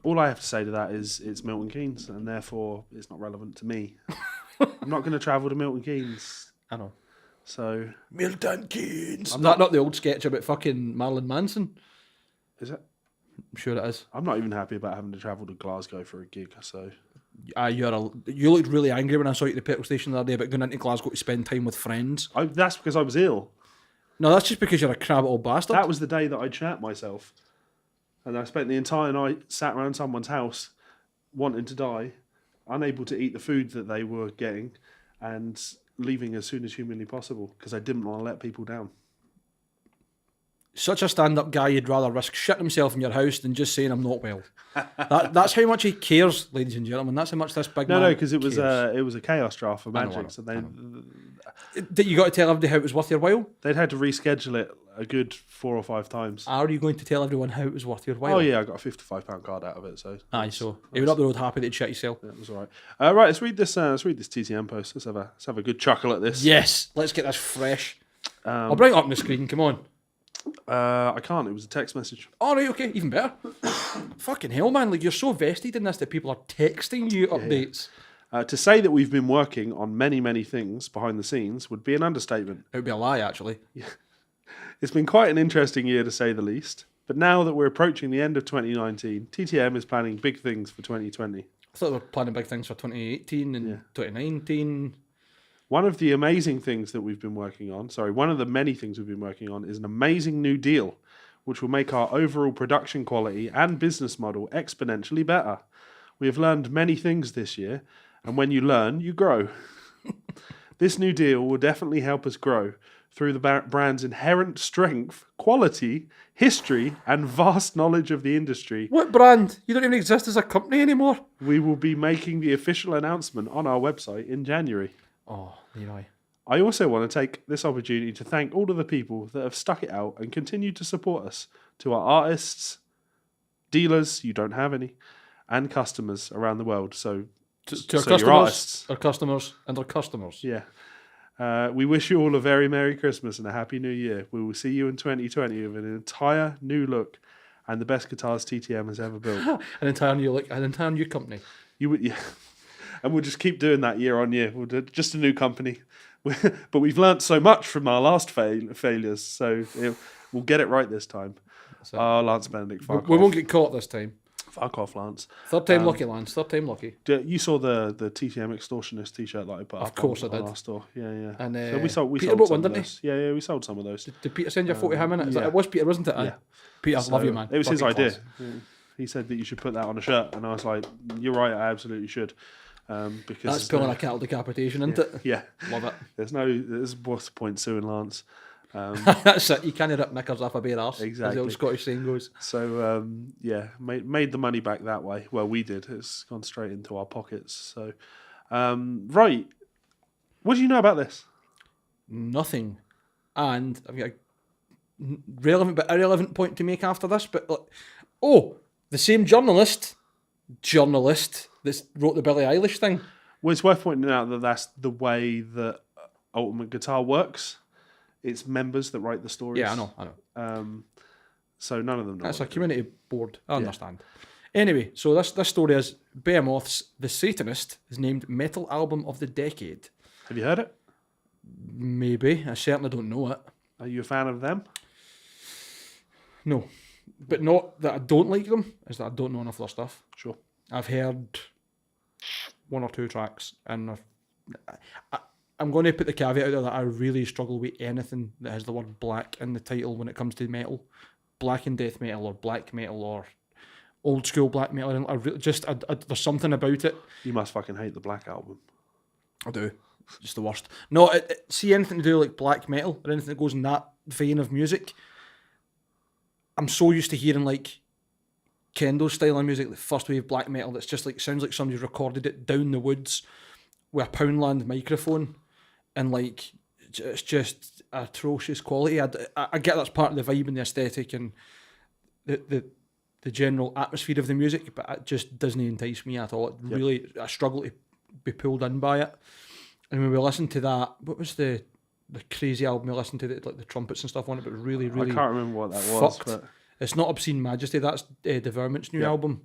S1: all I have to say to that is it's Milton Keynes, and therefore it's not relevant to me. I'm not going to travel to Milton Keynes.
S2: I know.
S1: So
S2: Milton Keynes. I'm not the old sketch about fucking Marilyn Manson.
S1: Is it?
S2: I'm sure it is.
S1: I'm not even happy about having to travel to Glasgow for a gig. So
S2: You looked really angry when I saw you at the petrol station the other day about going into Glasgow to spend time with friends.
S1: That's because I was ill.
S2: No, that's just because you're a crab old bastard.
S1: That was the day that I shat myself. And I spent the entire night sat around someone's house wanting to die, unable to eat the food that they were getting, and leaving as soon as humanly possible because I didn't want to let people down.
S2: Such a stand-up guy, you'd rather risk shitting himself in your house than just saying I'm not well. That's how much he cares, ladies and gentlemen. That's how much this big man
S1: No, because it was
S2: cares.
S1: a chaos draft for Magic,
S2: I know.
S1: so
S2: Did you got to tell everybody how it was worth your while?
S1: they'd had to reschedule it a good 4 or 5 times.
S2: Are you going to tell everyone how it was worth your while?
S1: Oh yeah, I got a £55 card out of it. So
S2: So you went up the road happy that you'd shit yourself.
S1: that was all right. Right, let's read this. Let's read this TTM post. Let's have a good chuckle at this.
S2: Yes, let's get this fresh. I'll bring it up on the screen. Come on.
S1: I can't. It was a text message.
S2: All right, okay, even better. Fucking hell, man! Like you're so vested in this that people are texting you updates.
S1: To say that we've been working on many things behind the scenes would be an understatement.
S2: It would be a lie, actually.
S1: It's been quite an interesting year to say the least. But now that we're approaching the end of 2019, TTM is planning big things for 2020.
S2: I thought they were planning big things for 2018 and 2019.
S1: One of the many things we've been working on is an amazing new deal, which will make our overall production quality and business model exponentially better. We have learned many things this year, and when you learn, you grow. This new deal will definitely help us grow through the brand's inherent strength, quality, history, and vast knowledge of the industry.
S2: What brand? You don't even exist as a company anymore.
S1: We will be making the official announcement on our website in January.
S2: Oh, Levi.
S1: I also want to take this opportunity to thank all of the people that have stuck it out and continue to support us, to our artists, dealers, you don't have any, and customers around the world. So
S2: To our
S1: your
S2: customers,
S1: artists.
S2: our customers, and our customers.
S1: Yeah. We wish you all a very Merry Christmas and a Happy New Year. We will see you in 2020 with an entire new look and the best guitars TTM has ever built.
S2: An entire new company.
S1: Yeah. And we'll just keep doing that year on year. We'll do just a new company. But we've learnt so much from our last failures, so we'll get it right this time. Oh, Lance Benedict, fuck off.
S2: We won't get caught this time.
S1: Fuck off, Lance.
S2: Third time lucky, Lance. Third time lucky.
S1: You saw the TTM Extortionist t-shirt that I put up
S2: course
S1: on
S2: I did.
S1: our store. Yeah.
S2: And
S1: So we sold
S2: Peter
S1: some
S2: bought one,
S1: of
S2: didn't he?
S1: those. Yeah, we sold some of those.
S2: Did Peter send you a photo of him in it?
S1: yeah.
S2: It was Peter, wasn't it?
S1: Yeah.
S2: Peter,
S1: So
S2: love you, man.
S1: It was his
S2: Fucking
S1: idea.
S2: class.
S1: Yeah. He said that you should put that on a shirt, and I was like, "You're right, I absolutely should." Because
S2: That's pulling a cattle decapitation, isn't it?
S1: Yeah,
S2: Love it.
S1: There's what's the point suing Lance?
S2: That's it. You can't rip knickers off a bare arse. As
S1: Exactly.
S2: the old Scottish saying goes.
S1: So made the money back that way. Well, we did. It's gone straight into our pockets. So, right, what do you know about this?
S2: Nothing. And I've got a relevant but irrelevant point to make after this. But the same journalist that wrote the Billie Eilish thing.
S1: Well, it's worth pointing out that that's the way that Ultimate Guitar works. It's members that write the stories.
S2: Yeah, I know.
S1: So none of them know.
S2: That's a community board. I understand. Anyway, so this story is Behemoth's The Satanist is named Metal Album of the Decade.
S1: Have you heard it?
S2: Maybe. I certainly don't know it.
S1: Are you a fan of them?
S2: No. But not that I don't like them, is that I don't know enough of their stuff.
S1: Sure.
S2: I've heard 1 or 2 tracks, and I'm going to put the caveat out there that I really struggle with anything that has the word black in the title when it comes to metal. Black and death metal, or black metal, or old school black metal. There's something about it.
S1: You must fucking hate the Black Album.
S2: I do. It's just the worst. No, see anything to do with like black metal or anything that goes in that vein of music. I'm so used to hearing like Kendo style of music, like first wave black metal, that's just like sounds like somebody's recorded it down the woods with a Poundland microphone, and like it's just atrocious quality. I get that's part of the vibe and the aesthetic and the general atmosphere of the music, but it just doesn't entice me at all. Really, I struggle to be pulled in by it. And when we listened to that, what was the crazy album we listened to, like the trumpets and stuff on it, but really
S1: I can't remember what that was. But
S2: it's not Obscene Majesty, that's Deverment's new album.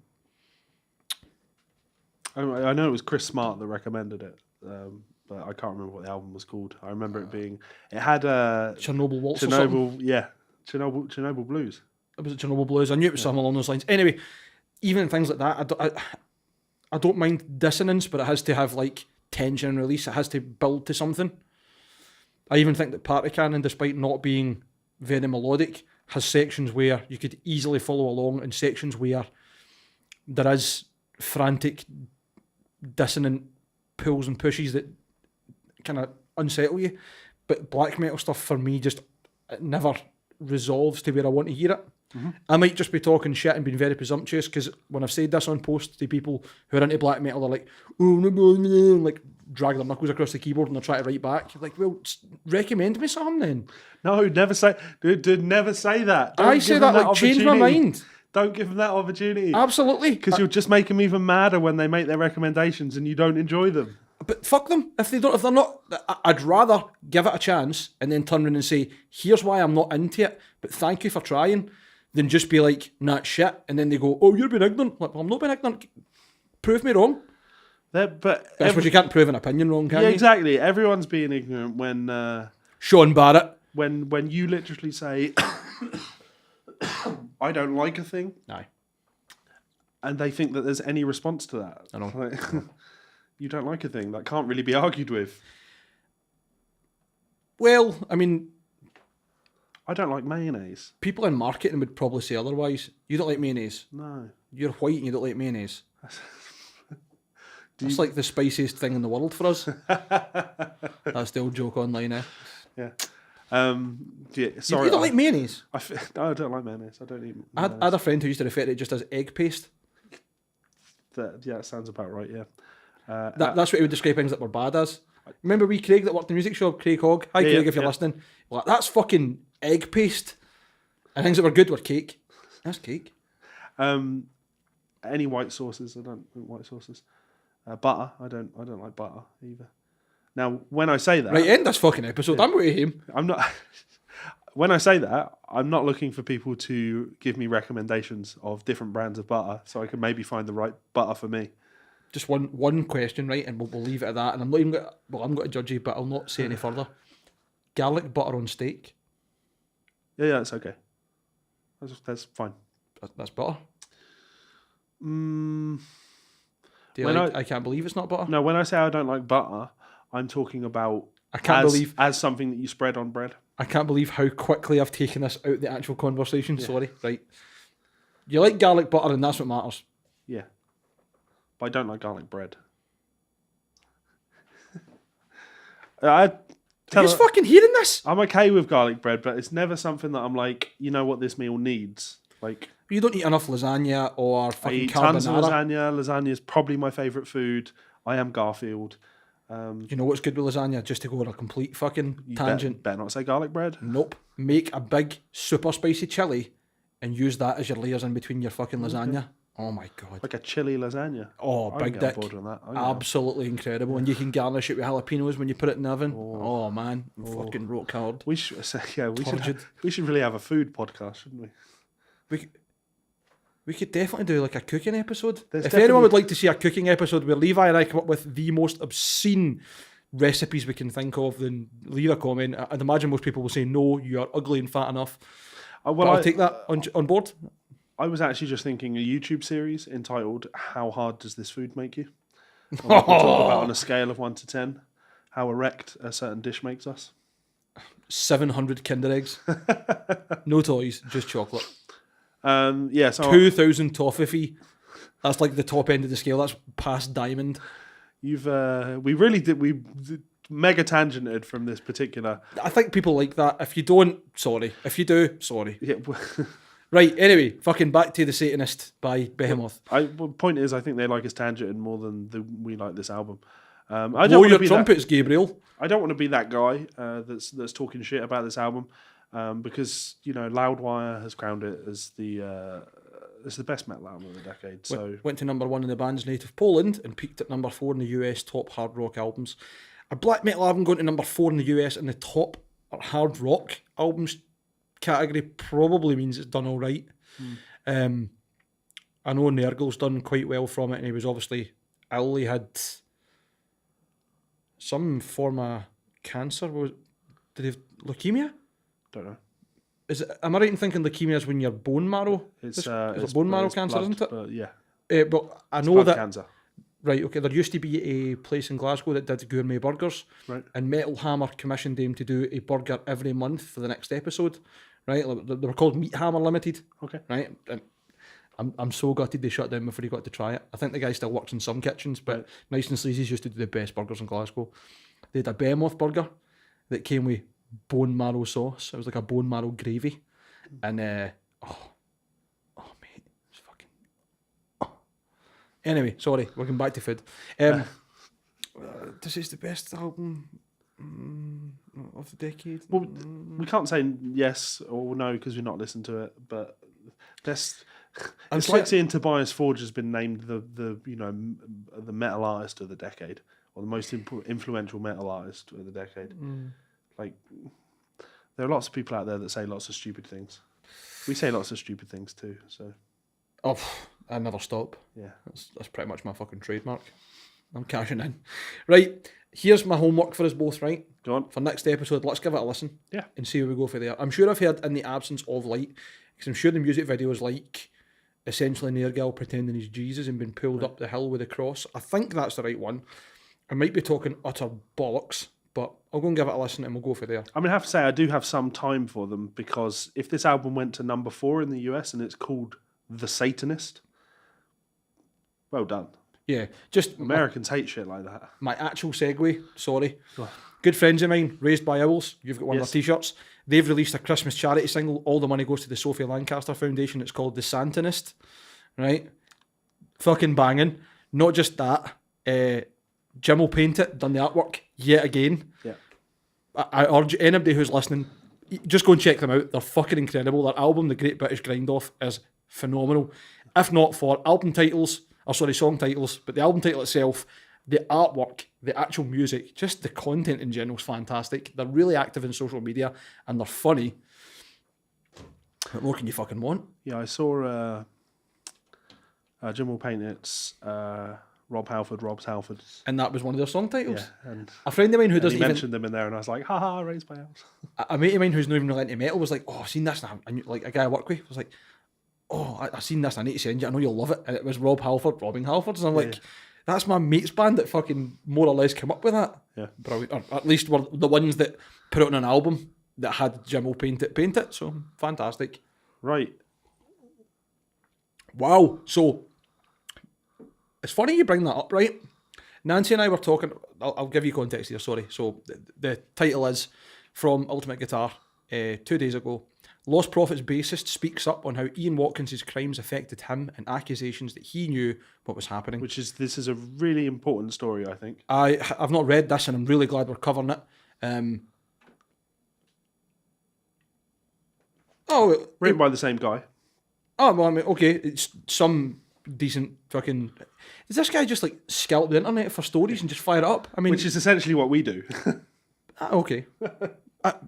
S1: I know it was Chris Smart that recommended it, but I can't remember what the album was called. I remember it had
S2: Chernobyl Waltz or something.
S1: Chernobyl Blues.
S2: Was it Chernobyl Blues? I knew it was something along those lines. Anyway, even things like that, I don't mind dissonance, but it has to have like tension and release. It has to build to something. I even think that Party Cannon, despite not being very melodic, has sections where you could easily follow along and sections where there is frantic, dissonant pulls and pushes that kind of unsettle you. But black metal stuff for me just it never resolves to where I want to hear it.
S1: Mm-hmm.
S2: I might just be talking shit and being very presumptuous because when I've said this on post to people who are into black metal, they're like, oh, like drag their knuckles across the keyboard and they're trying to write back. You're like, well, recommend me something then.
S1: No, never say, dude, never say that. Don't
S2: I say that like change my mind.
S1: Don't give them that opportunity.
S2: Absolutely.
S1: Because you'll just make them even madder when they make their recommendations and you don't enjoy them.
S2: But fuck them. If they're not, I'd rather give it a chance and then turn around and say, here's why I'm not into it, but thank you for trying, than just be like, nah, shit. And then they go, oh, you're being ignorant. Like, well, I'm not being ignorant. Prove me wrong.
S1: But
S2: I suppose you can't prove an opinion wrong, can you?
S1: Yeah, exactly. Everyone's being ignorant when...
S2: Sean Barrett.
S1: When you literally say, I don't like a thing.
S2: No.
S1: And they think that there's any response to that.
S2: I know.
S1: Like, you don't like a thing. That can't really be argued with.
S2: Well, I mean...
S1: I don't like mayonnaise.
S2: People in marketing would probably say otherwise. You don't like mayonnaise.
S1: No.
S2: You're white and you don't like mayonnaise. It's like the spiciest thing in the world for us. That's the old joke online, eh?
S1: Yeah. Sorry.
S2: You don't like mayonnaise?
S1: No, I don't like mayonnaise. I don't eat mayonnaise.
S2: I had a friend who used to refer to it just as egg paste.
S1: That sounds about right, yeah.
S2: That's what he would describe things that were bad as. Remember Craig that worked in the music shop, Craig Hogg? Hi, Craig, if you're listening. Well, that's fucking egg paste. And things that were good were cake. That's cake.
S1: Any white sauces? I don't like white sauces. Butter? I don't like butter either. Now, when I say that...
S2: Right, end this fucking episode. Yeah. I'm with him.
S1: I'm not... When I say that, I'm not looking for people to give me recommendations of different brands of butter so I can maybe find the right butter for me.
S2: Just one question, right? And we'll leave it at that. And I'm not even going to... Well, I'm going to judge you, but I'll not say any further. Garlic butter on steak?
S1: Yeah, that's okay. That's fine.
S2: That's butter? I can't believe it's not butter?
S1: No, when I say I don't like butter, I'm talking about as something that you spread on bread.
S2: I can't believe how quickly I've taken this out the actual conversation. Yeah. Sorry. Right. You like garlic butter and that's what matters.
S1: Yeah. But I don't like garlic bread.
S2: Are you fucking hearing this?
S1: I'm okay with garlic bread, but it's never something that I'm like, you know what this meal needs. Like,
S2: you don't eat enough lasagna or fucking
S1: I eat
S2: carbonara.
S1: Tons of lasagna. Lasagna is probably my favourite food. I am Garfield.
S2: You know what's good with lasagna? Just to go on a complete fucking tangent.
S1: Better not say garlic bread.
S2: Nope. Make a big, super spicy chili and use that as your layers in between your fucking lasagna. Okay. Oh my God.
S1: Like a chili lasagna.
S2: Oh, big dick. Absolutely incredible. And you can garnish it with jalapenos when you put it in the oven. Oh man. Fucking rock hard.
S1: We should really have a food podcast, shouldn't we?
S2: We could definitely do like a cooking episode. If anyone would like to see a cooking episode where Levi and I come up with the most obscene recipes we can think of, then leave a comment. I'd imagine most people will say, no, you are ugly and fat enough. But I'll take that on board.
S1: I was actually just thinking a YouTube series entitled How Hard Does This Food Make You? And we can talk about on a scale of 1 to 10 how erect a certain dish makes us.
S2: 700 Kinder Eggs. No toys, just chocolate.
S1: So
S2: 2,000 toffee. That's like the top end of the scale. That's past diamond.
S1: We mega tangented from this particular.
S2: I think people like that. If you don't, sorry. If you do, sorry.
S1: Yeah.
S2: Right. Anyway, fucking back to The Satanist by Behemoth.
S1: Point is, I think they like us tangented more than we like this album.
S2: I don't Blow your trumpets, Gabriel.
S1: I don't want to be that guy that's talking shit about this album. Because Loudwire has crowned it as the best metal album of the decade. So
S2: went to number 1 in the band's native Poland and peaked at number 4 in the US top hard rock albums. A black metal album going to number 4 in the US in the top hard rock albums category probably means it's done all right. I know Nergal's done quite well from it, and he was obviously ill. He had some form of cancer. Did he have leukemia?
S1: Don't know.
S2: Am I right in thinking leukemia is when your bone marrow? It's bone marrow cancer,
S1: blood,
S2: isn't it?
S1: But yeah.
S2: But I know that
S1: cancer.
S2: Right, okay. There used to be a place in Glasgow that did gourmet burgers.
S1: Right.
S2: And Metal Hammer commissioned them to do a burger every month for the next episode. Right? Like, they were called Meat Hammer Limited.
S1: Okay.
S2: Right? And I'm so gutted they shut down before he got to try it. I think the guy still works in some kitchens, but
S1: Right.
S2: Nice and Sleazy's used to do the best burgers in Glasgow. They had a behemoth burger that came with bone marrow sauce. It was like a bone marrow gravy. And, oh mate, it's fucking... Oh. Anyway, sorry, we're going back to food. This is the best album of the decade.
S1: Well, we can't say yes or no because we've not listened to it, but it's like seeing Tobias Forge has been named the metal artist of the decade or the most influential metal artist of the decade. Like, there are lots of people out there that say lots of stupid things. We say lots of stupid things too. So,
S2: I never stop.
S1: Yeah,
S2: that's pretty much my fucking trademark. I'm cashing in. Right, here's my homework for us both, right?
S1: Go on.
S2: For next episode, let's give it a listen.
S1: Yeah.
S2: And see where we go for there. I'm sure I've heard In the Absence of Light, because I'm sure the music video is like essentially Nergal pretending he's Jesus and being pulled up the hill with a cross. I think that's the right one. I might be talking utter bollocks, but I'll go and give it a listen and we'll go for there.
S1: I mean, I have to say, I do have some time for them because if this album went to number 4 in the US and it's called The Satanist, well done.
S2: Yeah, just
S1: Americans hate shit like that.
S2: my actual segue, sorry. Good friends of mine, Raised by Owls, you've got one of their t-shirts. They've released a Christmas charity single. All the money goes to the Sophie Lancaster Foundation. It's called The Santanist, right? Fucking banging. Not just that. Jim will paint it, done the artwork yet again.
S1: Yeah.
S2: I urge anybody who's listening, just go and check them out. They're fucking incredible. Their album, The Great British Grind-Off, is phenomenal. If not for song titles, but the album title itself, the artwork, the actual music, just the content in general is fantastic. They're really active in social media and they're funny. What more can you fucking want?
S1: Yeah, I saw Jim will paint it's Rob's Halford.
S2: And that was one of their song titles.
S1: Yeah, and
S2: a friend of mine who doesn't
S1: even mentioned them in there, and I was like, haha, Raised by Owls.
S2: A mate of mine who's not even really into metal was like, oh, I've seen this, and like a guy I work with was like, oh, I've seen this, I need to send you, I know you'll love it. And it was robbing Halfords, and I'm like, that's my mate's band that fucking more or less came up with that.
S1: Yeah.
S2: Brilliant. Or at least were the ones that put it on an album that had Jim will paint it. So fantastic.
S1: Right.
S2: Wow. So it's funny you bring that up, right? Nancy and I were talking, I'll give you context here, sorry. So the title is from Ultimate Guitar 2 days ago. Lost Prophets bassist speaks up on how Ian Watkins' crimes affected him and accusations that he knew what was happening.
S1: This is a really important story, I think.
S2: I've not read this and I'm really glad we're covering it.
S1: Written by the same guy.
S2: Oh, well, I mean, okay, it's some decent fucking... Does this guy just like scalp the internet for stories and just fire it up? I mean,
S1: which is essentially what we do.
S2: Okay.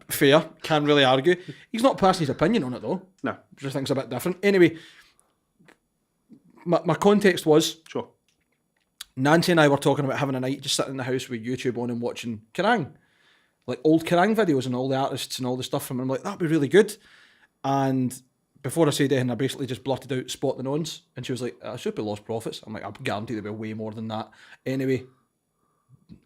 S2: Fair, can't really argue. He's not passing his opinion on it though.
S1: No.
S2: Just thinks a bit different. Anyway, my context was...
S1: Sure.
S2: Nancy and I were talking about having a night just sitting in the house with YouTube on and watching Kerrang. Like old Kerrang videos and all the artists and all the stuff from him. I'm like, that'd be really good. And before I said anything, I basically just blurted out Spot the Nons. And she was like, I should be Lost Prophets. I'm like, I guarantee there'll be way more than that. Anyway,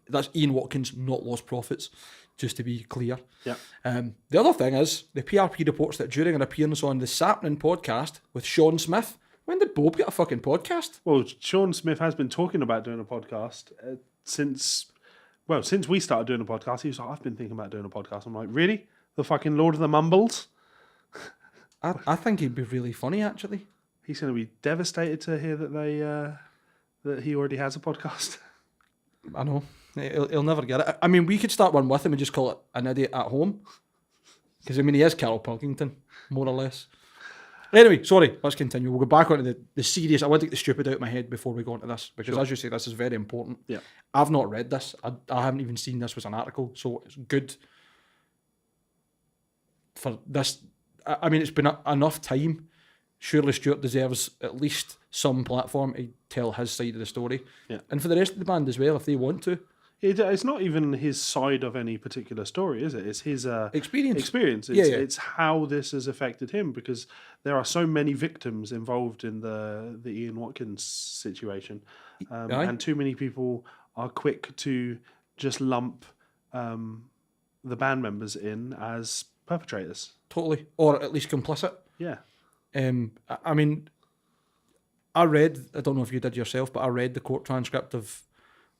S2: that's Ian Watkins, not Lost Prophets, just to be clear.
S1: Yeah.
S2: The other thing is, the PRP reports that during an appearance on the Sapnin podcast with Sean Smith, when did Bob get a fucking podcast?
S1: Well, Sean Smith has been talking about doing a podcast since we started doing a podcast. He was like, I've been thinking about doing a podcast. I'm like, really? The fucking Lord of the Mumbles?
S2: I think he'd be really funny, actually.
S1: He's going to be devastated to hear that that he already has a podcast.
S2: I know. He'll never get it. I mean, we could start one with him and just call it An Idiot at Home. Because, I mean, he is Carol Pilkington, more or less. Anyway, sorry, let's continue. We'll go back onto the serious. I want to take the stupid out of my head before we go into this. Because, as you say, this is very important.
S1: Yeah.
S2: I've not read this. I haven't even seen this was an article. So, it's good for this. I mean, it's been enough time. Surely Stuart deserves at least some platform to tell his side of the story.
S1: Yeah.
S2: And for the rest of the band as well, if they want to.
S1: It's not even his side of any particular story, is it? It's his
S2: Experience.
S1: Experience.
S2: Yeah, yeah.
S1: It's how this has affected him, because there are so many victims involved in the Ian Watkins situation,
S2: Aye.
S1: and too many people are quick to just lump the band members in as perpetrators.
S2: Totally. Or at least complicit.
S1: Yeah.
S2: I mean, I don't know if you did yourself, but I read the court transcript of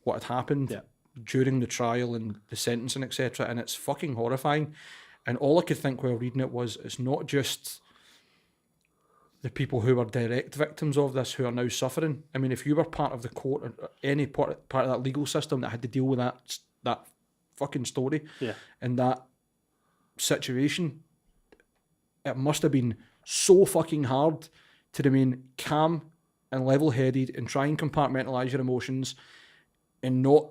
S2: what had happened
S1: Yeah.
S2: during the trial and the sentencing, etc. And it's fucking horrifying. And all I could think while reading it was, it's not just the people who were direct victims of this who are now suffering. I mean, if you were part of the court or any part of that legal system that had to deal with that fucking story
S1: Yeah.
S2: and that situation, it must have been so fucking hard to remain calm and level-headed and try and compartmentalise your emotions and not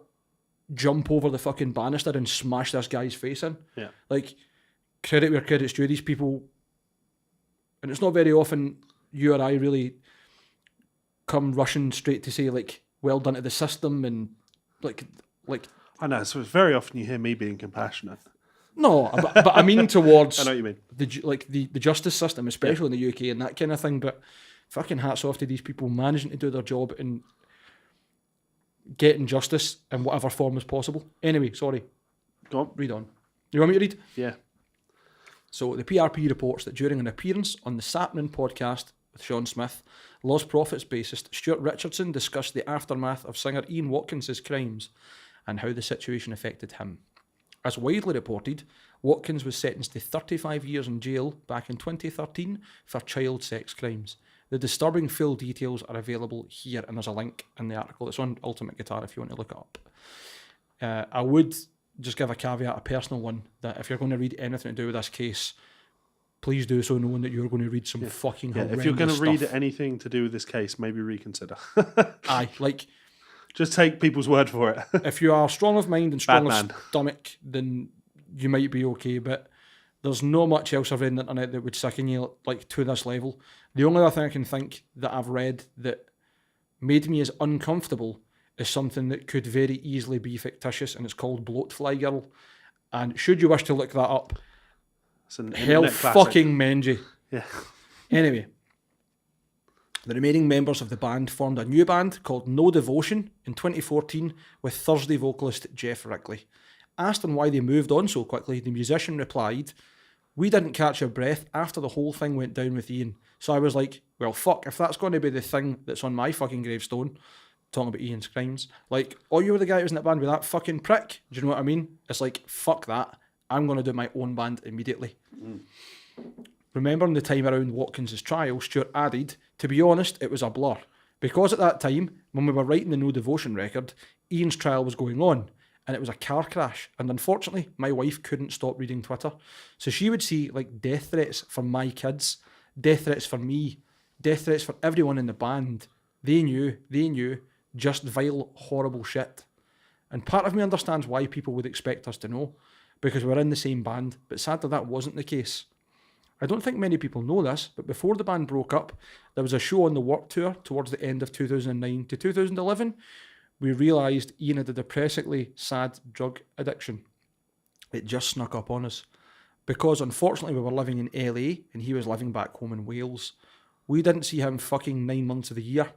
S2: jump over the fucking banister and smash this guy's face in.
S1: Yeah.
S2: Like, credit where credit's due, these people, and it's not very often you or I really come rushing straight to say, like, well done to the system, and like
S1: I know. So it's very often you hear me being compassionate.
S2: no, but I mean towards
S1: I know what you mean.
S2: the justice system, especially in the UK and that kind of thing. But fucking hats off to these people managing to do their job and getting justice in whatever form is possible. Anyway, sorry.
S1: Go on.
S2: Read on. You want me to read?
S1: Yeah.
S2: So the PRP reports that during an appearance on the Sapnin podcast with Sean Smith, Lost Prophets bassist Stuart Richardson discussed the aftermath of singer Ian Watkins' crimes and how the situation affected him. As widely reported, Watkins was sentenced to 35 years in jail back in 2013 for child sex crimes. The disturbing full details are available here, and there's a link in the article. It's on Ultimate Guitar if you want to look it up. I would just give a caveat, a personal one, that if you're going to read anything to do with this case, please do so knowing that you're going to read some fucking horrendous
S1: if you're going to read
S2: stuff.
S1: anything to do with this case, maybe reconsider.
S2: Aye, like,
S1: Just take people's word for it.
S2: if you are strong of mind and strong of
S1: man.
S2: stomach, then you might be okay, but there's not much else I've read on the internet that would sicken you like to this level. The only other thing I can think that I've read that made me as uncomfortable is something that could very easily be fictitious, and it's called Bloatfly Girl. And should you wish to look that up,
S1: It's an
S2: hell
S1: internet classic.
S2: fucking mend you.
S1: Yeah.
S2: Anyway, the remaining members of the band formed a new band called No Devotion in 2014 with Thursday vocalist Jeff Rickley. Asked on why they moved on so quickly, the musician replied, "We didn't catch our breath after the whole thing went down with Ian. So I was like, well, fuck, if that's going to be the thing that's on my fucking gravestone," talking about Ian's crimes, like, oh, you were the guy who was in that band with that fucking prick? Do you know what I mean? It's like, fuck that. I'm going to do my own band immediately. Remembering the time around Watkins' trial, Stuart added, "To be honest, it was a blur. Because at that time, when we were writing the No Devotion record, Ian's trial was going on, and it was a car crash, and unfortunately, my wife couldn't stop reading Twitter. So she would see, like, death threats for my kids, death threats for me, death threats for everyone in the band. They knew, just vile, horrible shit. And part of me understands why people would expect us to know, because we're in the same band, but sadly that wasn't the case. I don't think many people know this, but before the band broke up, there was a show on the Warped Tour towards the end of 2009 to 2011. We realised Ian had a depressingly sad drug addiction. It just snuck up on us. Because unfortunately we were living in LA and he was living back home in Wales. We didn't see him fucking 9 months of the year.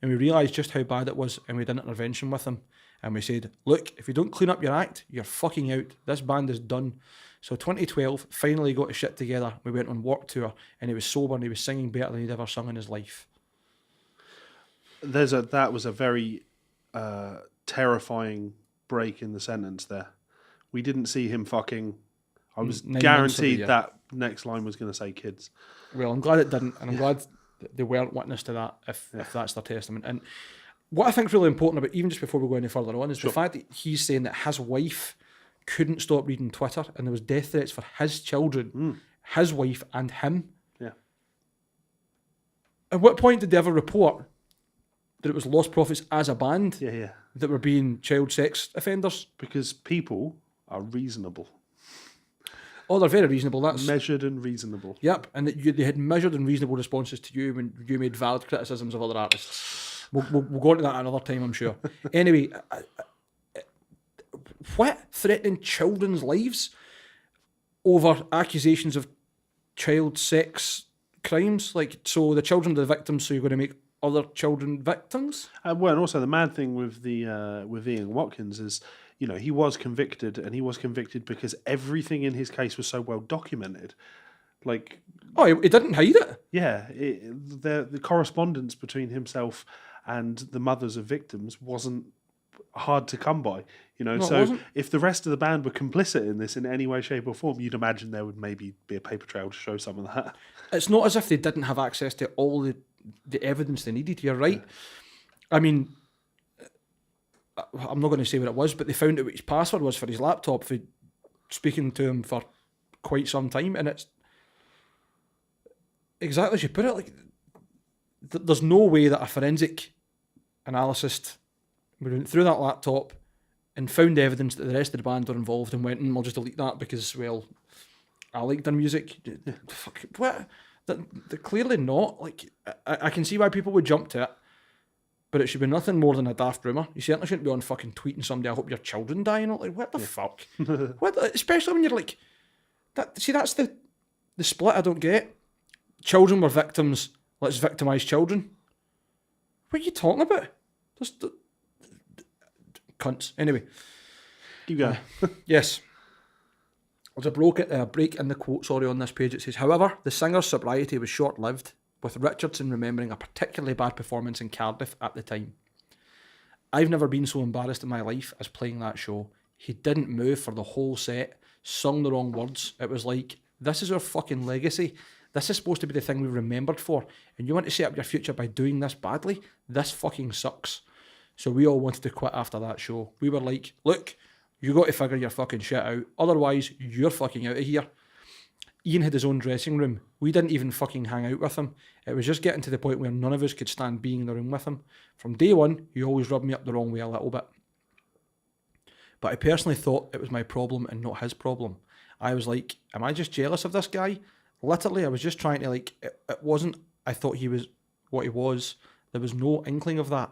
S2: And we realised just how bad it was, and we did an intervention with him. And we said, look, if you don't clean up your act, you're fucking out. This band is done. So 2012, finally got his shit together. We went on Warped Tour, and he was sober and he was singing better than he'd ever sung in his life.
S1: That was a very terrifying break in the sentence there. We didn't see him fucking. I was
S2: 9 months of the
S1: guaranteed
S2: year.
S1: that next line was going to say kids.
S2: Well, I'm glad it didn't, and I'm glad that they weren't witness to that if that's their testament. And what I think is really important about, even just before we go any further on, is the fact that he's saying that his wife couldn't stop reading Twitter and there was death threats for his children, his wife and him.
S1: Yeah.
S2: At what point did they ever report that it was Lost Prophets as a band
S1: Yeah.
S2: that were being child sex offenders?
S1: Because people are reasonable.
S2: Oh, they're very reasonable. That's
S1: Measured and reasonable.
S2: Yep, and that they had measured and reasonable responses to you when you made valid criticisms of other artists. We'll go into that another time, I'm sure. Anyway, what? Threatening children's lives over accusations of child sex crimes? Like, so the children are the victims, so you're going to make other children victims?
S1: Well, and also the mad thing with Ian Watkins is, he was convicted, and he was convicted because everything in his case was so well documented. Like,
S2: Oh, he didn't hide it?
S1: yeah, the correspondence between himself and the mothers of victims wasn't hard to come by.
S2: No, it
S1: so
S2: wasn't.
S1: if the rest of the band were complicit in this in any way, shape, or form, you'd imagine there would maybe be a paper trail to show some of that.
S2: It's not as if they didn't have access to all the evidence they needed. You're right. I mean, I'm not going to say what it was, but they found out what his password was for his laptop for speaking to him for quite some time, and it's exactly as you put it. Like, there's no way that a forensic analyst went through that laptop and found evidence that the rest of the band were involved and went, we'll just delete that because, well, I like their music. Fuck, what? They're clearly not. Like, I can see why people would jump to it, but it should be nothing more than a daft rumour. You certainly shouldn't be on fucking tweeting somebody, I hope your children die, like, what the fuck? Especially when you're like, that's the split I don't get. Children were victims, let's victimise children. What are you talking about? Cunts. Anyway.
S1: You go.
S2: Yes. There's a break in the quote, on this page. It says, however, the singer's sobriety was short-lived, with Richardson remembering a particularly bad performance in Cardiff at the time. I've never been so embarrassed in my life as playing that show. He didn't move for the whole set, sung the wrong words. It was like, this is our fucking legacy. This is supposed to be the thing we're remembered for, and you want to set up your future by doing this badly? This fucking sucks. So we all wanted to quit after that show. We were like, look, you got to figure your fucking shit out. Otherwise, you're fucking out of here. Ian had his own dressing room. We didn't even fucking hang out with him. It was just getting to the point where none of us could stand being in the room with him. From day one, he always rubbed me up the wrong way a little bit. But I personally thought it was my problem and not his problem. I was like, am I just jealous of this guy? Literally, I was just trying to, like, it wasn't, I thought he was what he was. There was no inkling of that.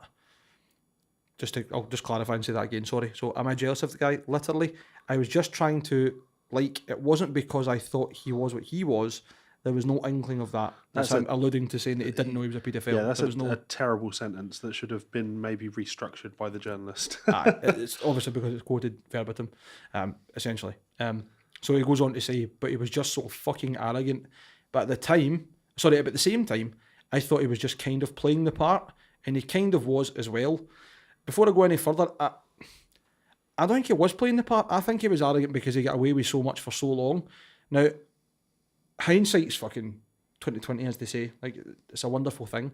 S2: I'll just clarify and say that again, sorry. So, am I jealous of the guy? Literally, I was just trying to, like, it wasn't because I thought he was what he was. There was no inkling of that. That's alluding to saying that he didn't know he was a paedophile.
S1: Yeah, that's a terrible sentence that should have been maybe restructured by the journalist.
S2: It's obviously because it's quoted verbatim, essentially. So he goes on to say, but he was just so fucking arrogant. But at the same time, I thought he was just kind of playing the part, and he kind of was as well. Before I go any further, I don't think he was playing the part. I think he was arrogant because he got away with so much for so long. Now, hindsight's fucking 2020, as they say. Like, it's a wonderful thing.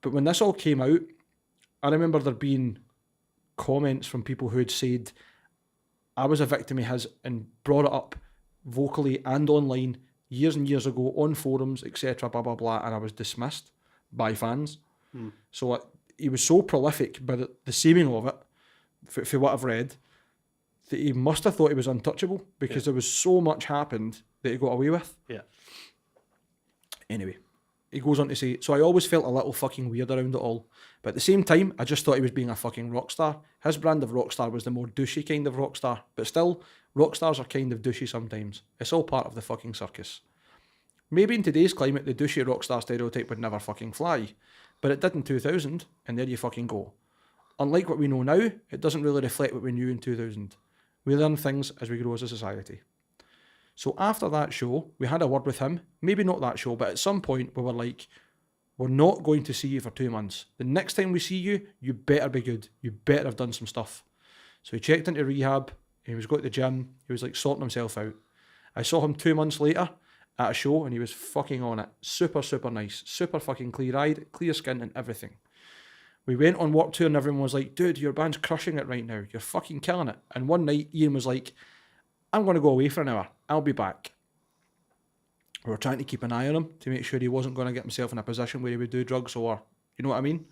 S2: But when this all came out, I remember there being comments from people who had said, I was a victim of his and brought it up vocally and online years and years ago on forums, etc., blah, blah, blah, and I was dismissed by fans. So he was so prolific by the seeming of it, for what I've read, that he must have thought he was untouchable because there was so much happened that he got away with.
S1: Yeah.
S2: Anyway, he goes on to say, so I always felt a little fucking weird around it all. But at the same time, I just thought he was being a fucking rock star. His brand of rock star was the more douchey kind of rock star. But still, rock stars are kind of douchey sometimes. It's all part of the fucking circus. Maybe in today's climate, the douchey rock star stereotype would never fucking fly. But it did in 2000, and there you fucking go. Unlike what we know now, it doesn't really reflect what we knew in 2000. We learn things as we grow as a society. So after that show, we had a word with him. Maybe not that show, but at some point we were like, we're not going to see you for 2 months. The next time we see you, you better be good. You better have done some stuff. So he checked into rehab. He was going to the gym. He was like sorting himself out. I saw him 2 months later at a show and he was fucking on it. Super, super nice. Super fucking clear-eyed, clear skin and everything. We went on work tour and everyone was like, dude, your band's crushing it right now. You're fucking killing it. And one night Ian was like, I'm going to go away for an hour. I'll be back. We were trying to keep an eye on him to make sure he wasn't going to get himself in a position where he would do drugs or, you know what I mean?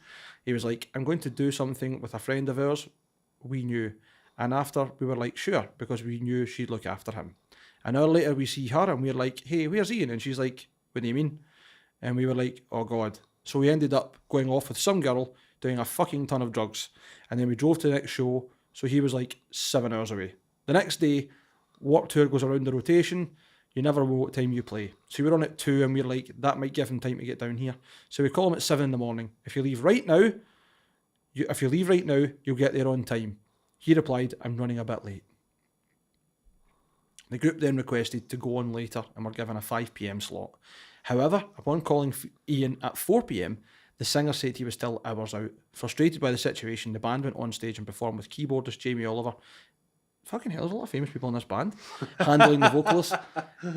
S2: He was like, I'm going to do something with a friend of ours. We knew. And after, we were like, sure, because we knew she'd look after him. An hour later, we see her and we're like, hey, where's Ian? And she's like, what do you mean? And we were like, oh God. So we ended up going off with some girl doing a fucking ton of drugs. And then we drove to the next show. So he was like 7 hours away. The next day, Warped Tour goes around the rotation. You never know what time you play. So we're on at 2 and we're like, that might give him time to get down here. So we call him at 7 in the morning. If you leave right now, you'll get there on time. He replied, I'm running a bit late. The group then requested to go on later and were given a 5 p.m. slot. However, upon calling Ian at 4 p.m, the singer said he was still hours out. Frustrated by the situation, the band went on stage and performed with keyboardist Jamie Oliver. Fucking hell, there's a lot of famous people in this band handling the vocalist.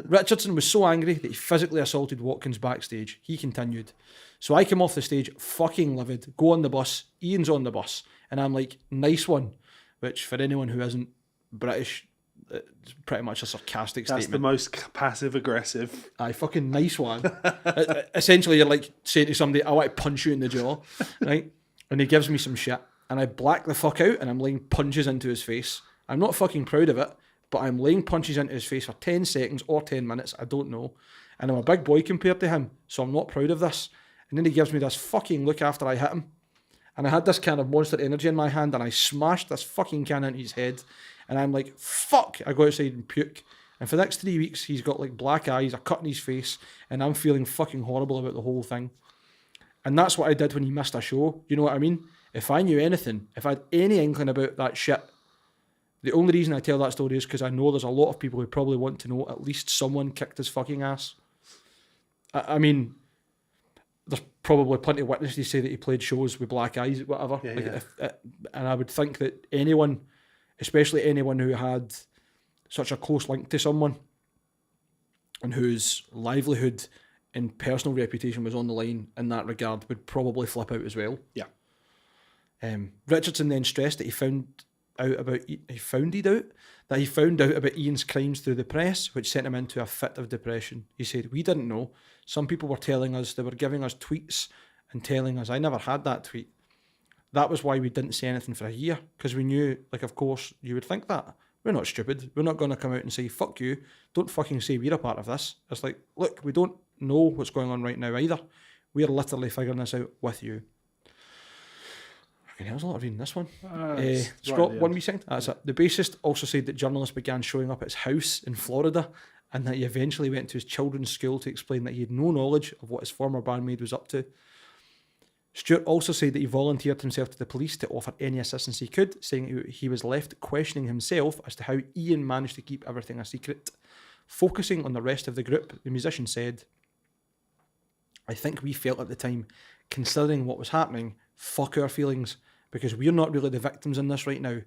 S2: Richardson was so angry that he physically assaulted Watkins backstage. He continued. So I come off the stage fucking livid, go on the bus, Ian's on the bus, and I'm like, nice one. Which, for anyone who isn't British, it's pretty much a sarcastic
S1: That's
S2: statement.
S1: the most passive-aggressive.
S2: Aye, fucking nice one. Essentially, you're like saying to somebody, I want to punch you in the jaw, right? And he gives me some shit, and I black the fuck out, and I'm laying punches into his face. I'm not fucking proud of it, but I'm laying punches into his face for 10 seconds or 10 minutes, I don't know. And I'm a big boy compared to him, so I'm not proud of this. And then he gives me this fucking look after I hit him. And I had this kind of Monster Energy in my hand, and I smashed this fucking can into his head. And I'm like, fuck! I go outside and puke. And for the next 3 weeks, he's got like black eyes, a cut in his face, and I'm feeling fucking horrible about the whole thing. And that's what I did when he missed a show. You know what I mean? If I knew anything, if I had any inkling about that shit, the only reason I tell that story is because I know there's a lot of people who probably want to know at least someone kicked his fucking ass. I mean, there's probably plenty of witnesses who say that he played shows with black eyes, whatever.
S1: Yeah,
S2: like
S1: yeah.
S2: And I would think that anyone, especially anyone who had such a close link to someone and whose livelihood and personal reputation was on the line in that regard, would probably flip out as well.
S1: Yeah.
S2: Richardson then stressed that he found out about Ian's crimes through the press, which sent him into a fit of depression. He said, we didn't know. Some people were telling us, they were giving us tweets and telling us, I never had that tweet. That was why we didn't say anything for a year, because we knew, like, of course, you would think that. We're not stupid. We're not going to come out and say, fuck you. Don't fucking say we're a part of this. It's like, look, we don't know what's going on right now either. We're literally figuring this out with you. There's a lot of reading this one. Scott, one wee second. That's it. The bassist also said that journalists began showing up at his house in Florida and that he eventually went to his children's school to explain that he had no knowledge of what his former bandmate was up to. Stewart also said that he volunteered himself to the police to offer any assistance he could, saying he was left questioning himself as to how Ian managed to keep everything a secret. Focusing on the rest of the group, the musician said, I think we felt at the time, considering what was happening, fuck our feelings, because we're not really the victims in this right now.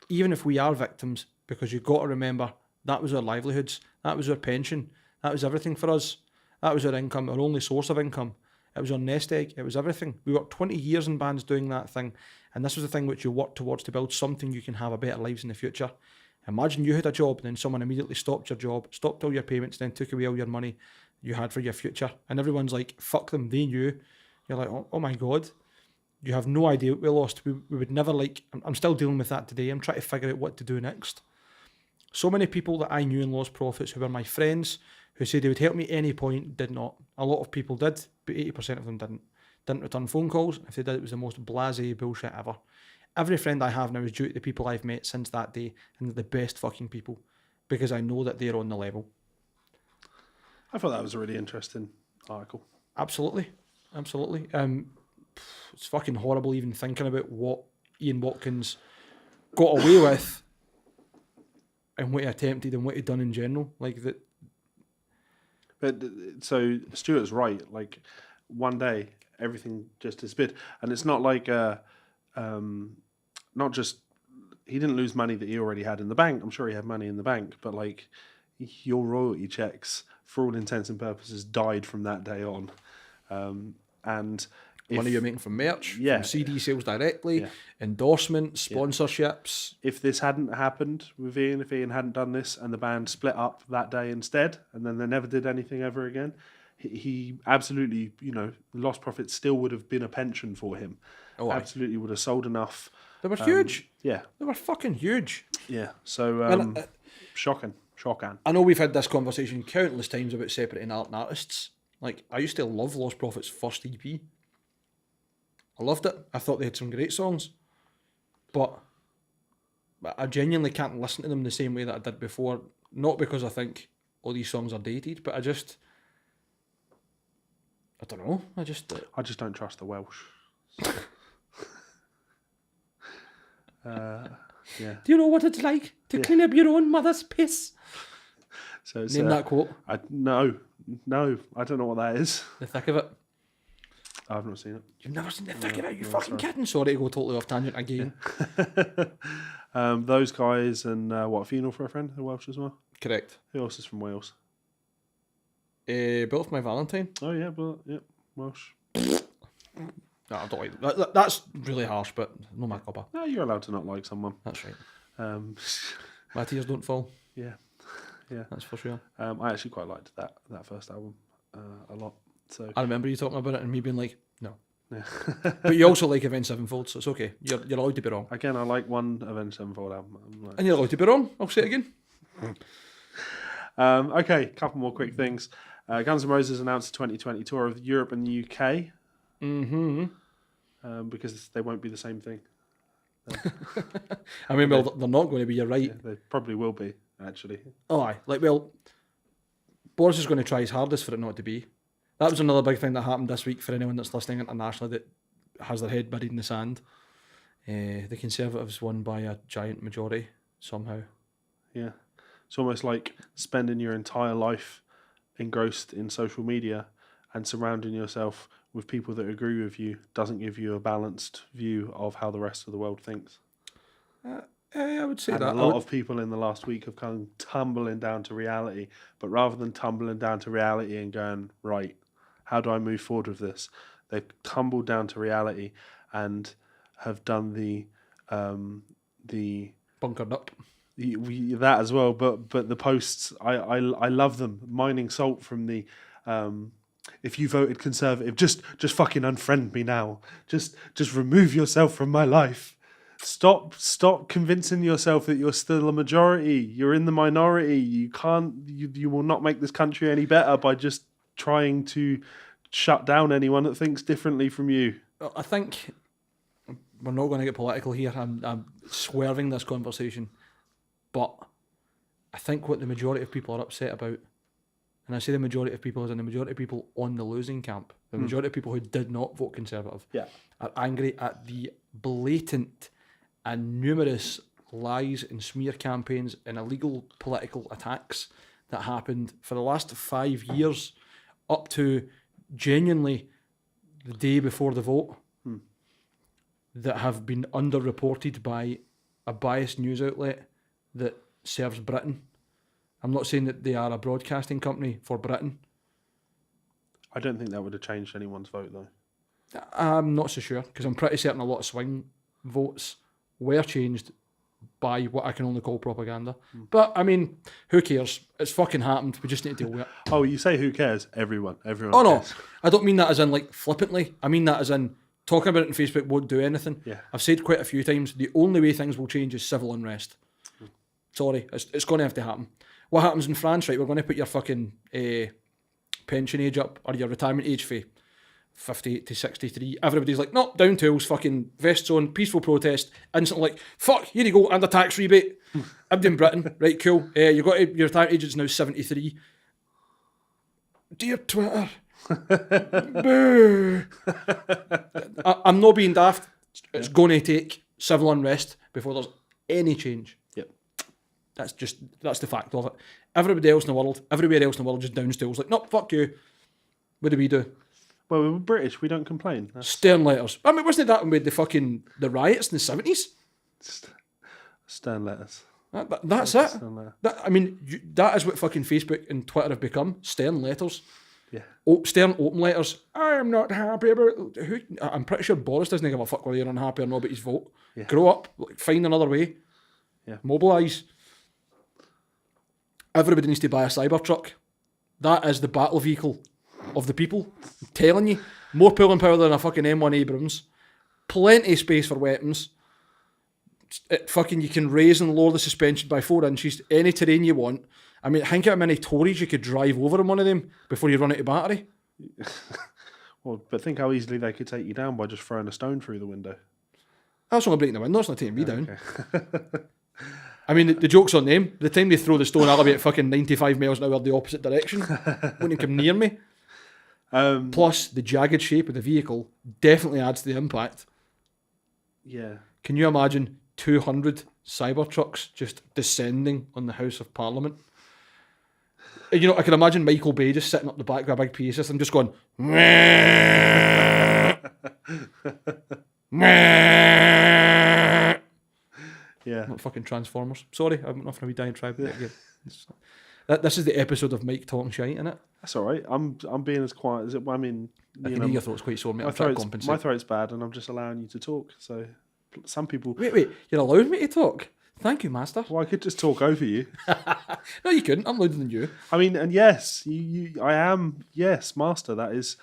S2: Even if we are victims, because you've got to remember, that was our livelihoods, that was our pension, that was everything for us. That was our income, our only source of income. It was our nest egg, it was everything. We worked 20 years in bands doing that thing, and this was the thing which you worked towards to build something you can have a better lives in the future. Imagine you had a job and then someone immediately stopped your job, stopped all your payments, then took away all your money you had for your future. And everyone's like, fuck them, they knew. You're like, oh my God. You have no idea what we lost. We would never I'm still dealing with that today. I'm trying to figure out what to do next. So many people that I knew in Lost Prophets who were my friends, who said they would help me at any point, did not. A lot of people did, but 80% of them didn't. Didn't return phone calls. If they did, it was the most blasé bullshit ever. Every friend I have now is due to the people I've met since that day, and they're the best fucking people, because I know that they're on the level.
S1: I thought that was a really interesting article.
S2: Absolutely. It's fucking horrible even thinking about what Ian Watkins got away with and what he attempted and what he'd done in general. Like that.
S1: But so Stuart's right. Like one day everything just disappeared, and it's not like not just he didn't lose money that he already had in the bank. I'm sure he had money in the bank, but like your royalty checks, for all intents and purposes, died from that day on, and.
S2: Money you're making from merch,
S1: yeah,
S2: from CD sales directly, endorsements, sponsorships.
S1: If this hadn't happened with Ian, if Ian hadn't done this and the band split up that day instead, and then they never did anything ever again, he absolutely, Lost Prophets still would have been a pension for him. Oh, absolutely would have sold enough.
S2: They were huge.
S1: Yeah.
S2: They were fucking huge.
S1: Yeah. So, shocking. I
S2: know we've had this conversation countless times about separating art and artists. Like, I used to love Lost Prophets' first EP. I loved it. I thought they had some great songs. But I genuinely can't listen to them the same way that I did before. Not because I think all these songs are dated, but I don't know.
S1: I just don't trust the Welsh. Yeah.
S2: Do you know what it's like to clean up your own mother's piss?
S1: So it's,
S2: Name that quote.
S1: No, I don't know what that is.
S2: The thick of it.
S1: I've not seen it.
S2: You've never seen the thick of it? You fucking kidding? Sorry to go totally off tangent again.
S1: Those guys and what, Funeral for a Friend? They're Welsh as well.
S2: Correct.
S1: Who else is from Wales?
S2: Built for My Valentine.
S1: Oh yeah, but yeah, Welsh.
S2: No, I don't like that. That's really harsh, but no my copper.
S1: No, you're allowed to not like someone.
S2: That's right.
S1: My
S2: tears don't fall.
S1: Yeah.
S2: That's for sure.
S1: I actually quite liked that first album a lot. So
S2: I remember you talking about it and me being like, no.
S1: Yeah.
S2: But you also like Avenged Sevenfold, so it's okay. You're allowed to be wrong.
S1: Again, I like one Avenged Sevenfold album.
S2: And you're allowed to be wrong. I'll say it again.
S1: Okay, couple more quick things. Guns N' Roses announced a 2020 tour of Europe and the UK.
S2: Mm-hmm.
S1: Because they won't be the same thing.
S2: I mean, well, they're not going to be, you're right.
S1: Yeah, they probably will be, actually.
S2: Oh, aye. Like, well, Boris is going to try his hardest for it not to be. That was another big thing that happened this week for anyone that's listening internationally that has their head buried in the sand. The Conservatives won by a giant majority, somehow.
S1: Yeah. It's almost like spending your entire life engrossed in social media and surrounding yourself with people that agree with you doesn't give you a balanced view of how the rest of the world thinks.
S2: I would say
S1: and
S2: that.
S1: a lot of people in the last week have come tumbling down to reality, but rather than tumbling down to reality and going, right, how do I move forward with this? They've tumbled down to reality and have done the
S2: bunkered up.
S1: That as well, but the posts, I love them. Mining salt from the if you voted Conservative, just fucking unfriend me now. Just remove yourself from my life. Stop convincing yourself that you're still a majority. You're in the minority. You will not make this country any better by just trying to shut down anyone that thinks differently from you.
S2: I think we're not going to get political here. I'm swerving this conversation. But I think what the majority of people are upset about, and I say the majority of people as in the majority of people on the losing camp, the majority of people who did not vote Conservative, are angry at the blatant and numerous lies and smear campaigns and illegal political attacks that happened for the last 5 years up to genuinely the day before the vote that have been underreported by a biased news outlet that serves Britain. I'm not saying that they are a broadcasting company for Britain.
S1: I don't think that would have changed anyone's vote, though.
S2: I'm not so sure, because I'm pretty certain a lot of swing votes were changed by what I can only call propaganda. But, I mean, who cares? It's fucking happened. We just need to deal with it.
S1: Oh, you say who cares? Everyone
S2: Oh, no.
S1: cares.
S2: I don't mean that as in, like, flippantly. I mean that as in talking about it on Facebook won't do anything.
S1: Yeah.
S2: I've said quite a few times, the only way things will change is civil unrest. Sorry, it's going to have to happen. What happens in France, right? We're going to put your fucking pension age up, or your retirement age for 58 to 63. Everybody's like, no, down tools, fucking vests on, peaceful protest. Instantly like, fuck, here you go, and a tax rebate. I'm in Britain, right, cool. You got your retirement age is now 73. Dear Twitter. Boo. I'm not being daft. It's going to take civil unrest before there's any change. That's the fact of it. Everybody else in the world, everywhere else in the world just down stools like, no, fuck you. What do?
S1: Well, we're British, we don't complain.
S2: Stern letters. I mean, wasn't it that with the riots in the 70s?
S1: Stern letters.
S2: That's it. That is what fucking Facebook and Twitter have become. Stern letters.
S1: Yeah.
S2: Stern open letters. I am not happy about who. I'm pretty sure Boris doesn't give a fuck whether you're unhappy or not about his vote.
S1: Yeah.
S2: Grow up. Find another way.
S1: Yeah.
S2: Mobilise. Everybody needs to buy a Cybertruck. That is the battle vehicle of the people. I'm telling you. More pulling power than a fucking M1 Abrams. Plenty of space for weapons. You can raise and lower the suspension by 4 inches. Any terrain you want. I mean, think how many Tories you could drive over in one of them before you run out of battery.
S1: Well, but think how easily they could take you down by just throwing a stone through the window.
S2: That's only breaking the window. It's not taking me down.
S1: Okay.
S2: I mean, the joke's on them. By the time they throw the stone, I'll be at fucking 95 miles an hour the opposite direction. Wouldn't come near me. Plus, the jagged shape of the vehicle definitely adds to the impact.
S1: Yeah.
S2: Can you imagine 200 Cybertrucks just descending on the House of Parliament? You know, I can imagine Michael Bay just sitting up the back with a big PA system, just going,
S1: Yeah.
S2: not fucking Transformers. Sorry, I'm not going to be dying tribe. This is the episode of Mike talking shite, innit?
S1: That's all right. I'm being as quiet as it. I mean,
S2: I can hear your throat's quite sore, mate.
S1: my
S2: I'm trying to
S1: throat's,
S2: compensate.
S1: my throat's bad, and I'm just allowing you to talk. So some people.
S2: Wait, you're allowing me to talk? Thank you, master.
S1: Well, I could just talk over you.
S2: No, you couldn't. I'm louder than you.
S1: I mean, and yes, I am. Yes, master. That is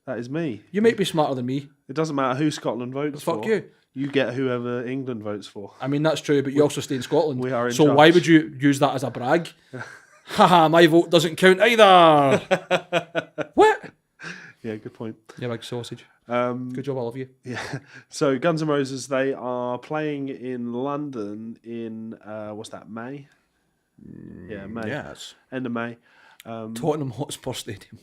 S1: me.
S2: You might be smarter than me.
S1: It doesn't matter who Scotland votes for.
S2: Fuck you.
S1: You get whoever England votes for.
S2: I mean, that's true, but you also stay in Scotland.
S1: We are in
S2: so
S1: charge.
S2: why would you use that as a brag? Haha, my vote doesn't count either. What?
S1: Yeah, good point.
S2: Yeah, big sausage. Good job, all of you.
S1: Yeah. So Guns N' Roses, they are playing in London in what's that? May. Yeah, May.
S2: Yes.
S1: End of May.
S2: Tottenham Hotspur Stadium.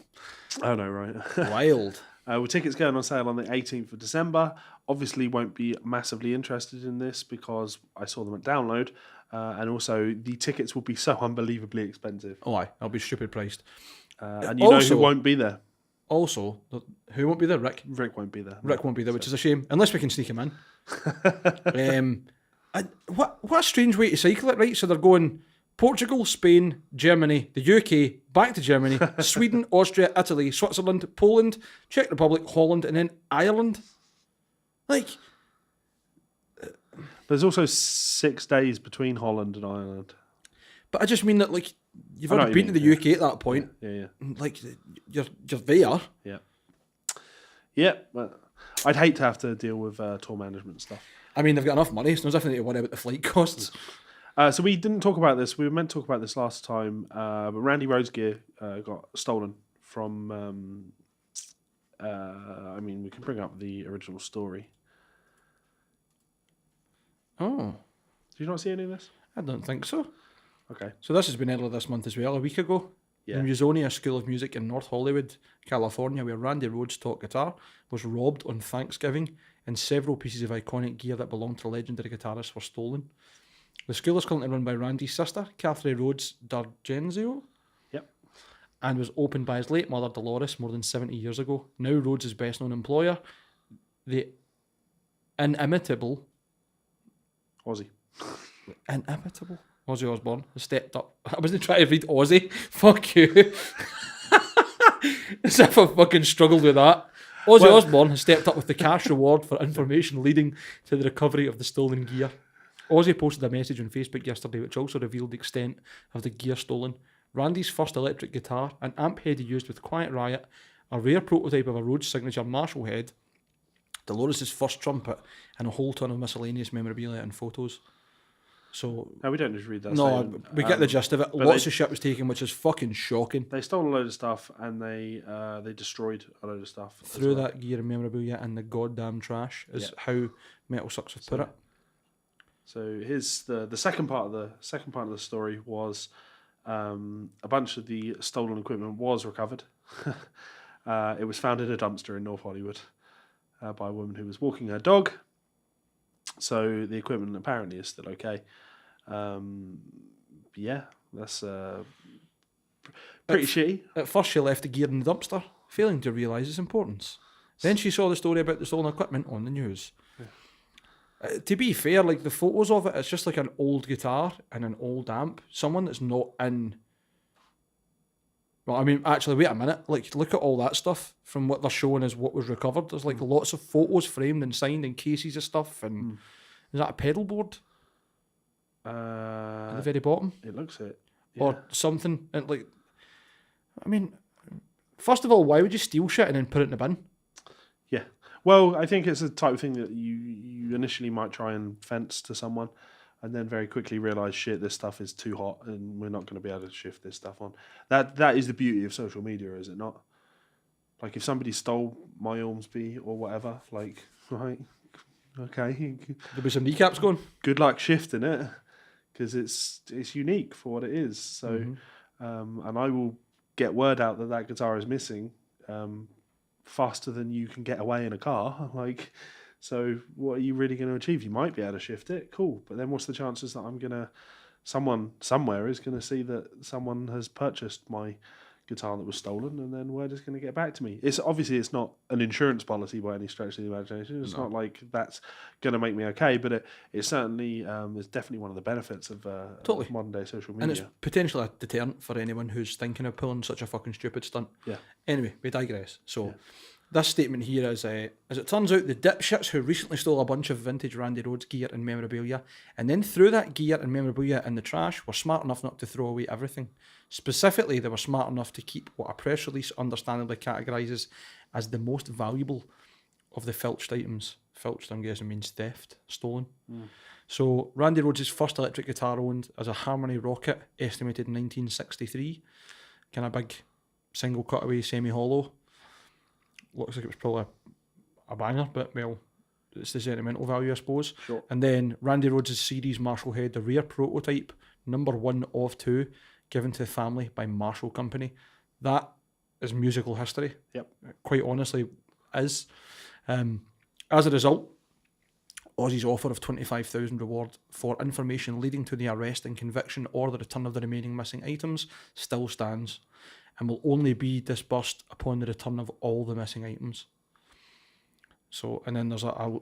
S1: Oh no, right.
S2: Wild.
S1: With tickets going on sale on the 18th of December. Obviously, won't be massively interested in this because I saw them at Download, and also the tickets will be so unbelievably expensive.
S2: Oh, aye. I'll be stupid priced.
S1: And you know who won't be there?
S2: Also, who won't be there? Rick.
S1: Rick won't be there.
S2: Rick won't be there, which is a shame. Unless we can sneak him in. What a strange way to cycle it, right? So they're going Portugal, Spain, Germany, the UK, back to Germany, Sweden, Austria, Italy, Switzerland, Poland, Czech Republic, Holland, and then Ireland. Like,
S1: There's also 6 days between Holland and Ireland.
S2: but I just mean that, like, you've
S1: I know
S2: already
S1: what
S2: been
S1: you
S2: to the UK at that point.
S1: Yeah.
S2: Like, you're there.
S1: Yeah. Yeah, but I'd hate to have to deal with tour management stuff.
S2: I mean, they've got enough money, so there's nothing to worry about the flight costs.
S1: So we didn't talk about this. We were meant to talk about this last time, but Randy Rhoads' gear got stolen from. I mean, we can bring up the original story.
S2: Oh,
S1: Did you not see any of this?
S2: I don't think so.
S1: Okay.
S2: So this has been earlier this month as well, a week ago.
S1: Yeah.
S2: The Musonia School of Music in North Hollywood, California, where Randy Rhoads taught guitar, was robbed on Thanksgiving, and several pieces of iconic gear that belonged to legendary guitarists were stolen. The school is currently run by Randy's sister, Catherine Rhoads D'Argenzio.
S1: Yep.
S2: And was opened by his late mother, Dolores, more than 70 years ago. Now Rhoads' best-known employer, the inimitable Ozzy Osbourne, has stepped up. I wasn't trying to read Ozzy. Fuck you. As if I fucking struggled with that. Ozzy Osbourne has stepped up with the cash reward for information leading to the recovery of the stolen gear. Ozzy posted a message on Facebook yesterday which also revealed the extent of the gear stolen. Randy's first electric guitar, an amp head he used with Quiet Riot, a rare prototype of a Rhoads signature Marshall head, Dolores' first trumpet, and a whole ton of miscellaneous memorabilia and photos. So
S1: No, we don't need to read that.
S2: no,
S1: statement.
S2: we get the gist of it. Lots of shit was taken, which is fucking shocking.
S1: They stole a load of stuff and they destroyed a load of stuff. as
S2: Threw
S1: well.
S2: that gear and memorabilia in the goddamn trash is how Metal Sucks have put it.
S1: So here's the second part of the story was a bunch of the stolen equipment was recovered. It was found in a dumpster in North Hollywood by a woman who was walking her dog. So the equipment apparently is still okay. Yeah, that's pretty shitty.
S2: At first, she left the gear in the dumpster, failing to realise its importance. Then she saw the story about the stolen equipment on the news. To be fair, like the photos of it, it's just like an old guitar and an old amp. Someone that's not in. Well, I mean, actually, wait a minute. Like, look at all that stuff from what they're showing as what was recovered. There's like lots of photos framed and signed in cases of stuff. And is that a pedal board at the very bottom?
S1: It looks it.
S2: Or something. And like, I mean, first of all, why would you steal shit and then put it in the bin?
S1: Yeah. Well, I think it's the type of thing that you initially might try and fence to someone and then very quickly realise, shit, this stuff is too hot and we're not going to be able to shift this stuff on. That is the beauty of social media, is it not? Like, if somebody stole my Ormsby or whatever, like, right, okay.
S2: There'll be some kneecaps going.
S1: Good luck shifting it. because it's unique for what it is. So,
S2: Mm-hmm.
S1: and I will get word out that guitar is missing faster than you can get away in a car. Like, so what are you really going to achieve? You might be able to shift it, cool, but then what's the chances that someone somewhere is going to see that someone has purchased my guitar that was stolen, and then word is going to get back to me. It's obviously it's not an insurance policy by any stretch of the imagination. It's not like that's going to make me okay, but it certainly is definitely one of the benefits of
S2: Totally.
S1: modern day social media.
S2: And it's potentially a deterrent for anyone who's thinking of pulling such a fucking stupid stunt.
S1: Yeah.
S2: Anyway, we digress. So, this statement here is, as it turns out, the dipshits who recently stole a bunch of vintage Randy Rhoads gear and memorabilia, and then threw that gear and memorabilia in the trash, were smart enough not to throw away everything. Specifically, they were smart enough to keep what a press release understandably categorises as the most valuable of the filched items. Filched, I'm guessing, means theft, stolen. So, Randy Rhoads' first electric guitar owned as a Harmony Rocket, estimated in 1963. Kind of big, single cutaway, semi-hollow. Looks like it was probably a banger, but, well, it's the sentimental value, I suppose.
S1: Sure.
S2: And then Randy Rhoads' series Marshall Head, the rare prototype, number 1 of 2, given to the family by Marshall Company. That is musical history.
S1: Yep.
S2: Quite honestly, is. As a result, Ozzy's offer of $25,000 reward for information leading to the arrest and conviction or the return of the remaining missing items still stands, and will only be disbursed upon the return of all the missing items. So, and then there's a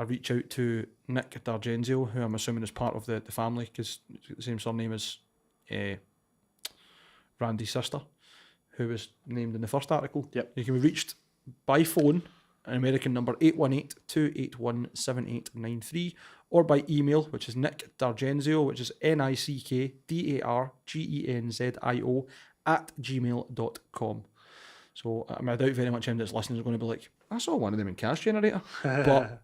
S2: reach out to Nick D'Argenzio, who I'm assuming is part of the family, because the same surname as Randy's sister, who was named in the first article.
S1: Yep.
S2: You can be reached by phone, an American number 818-281-7893, or by email, which is Nick D'Argenzio, which is NickDargenzio @gmail.com. So, I mean, I doubt very much anyone that's listening is going to be like, I saw one of them in Cash Generator. But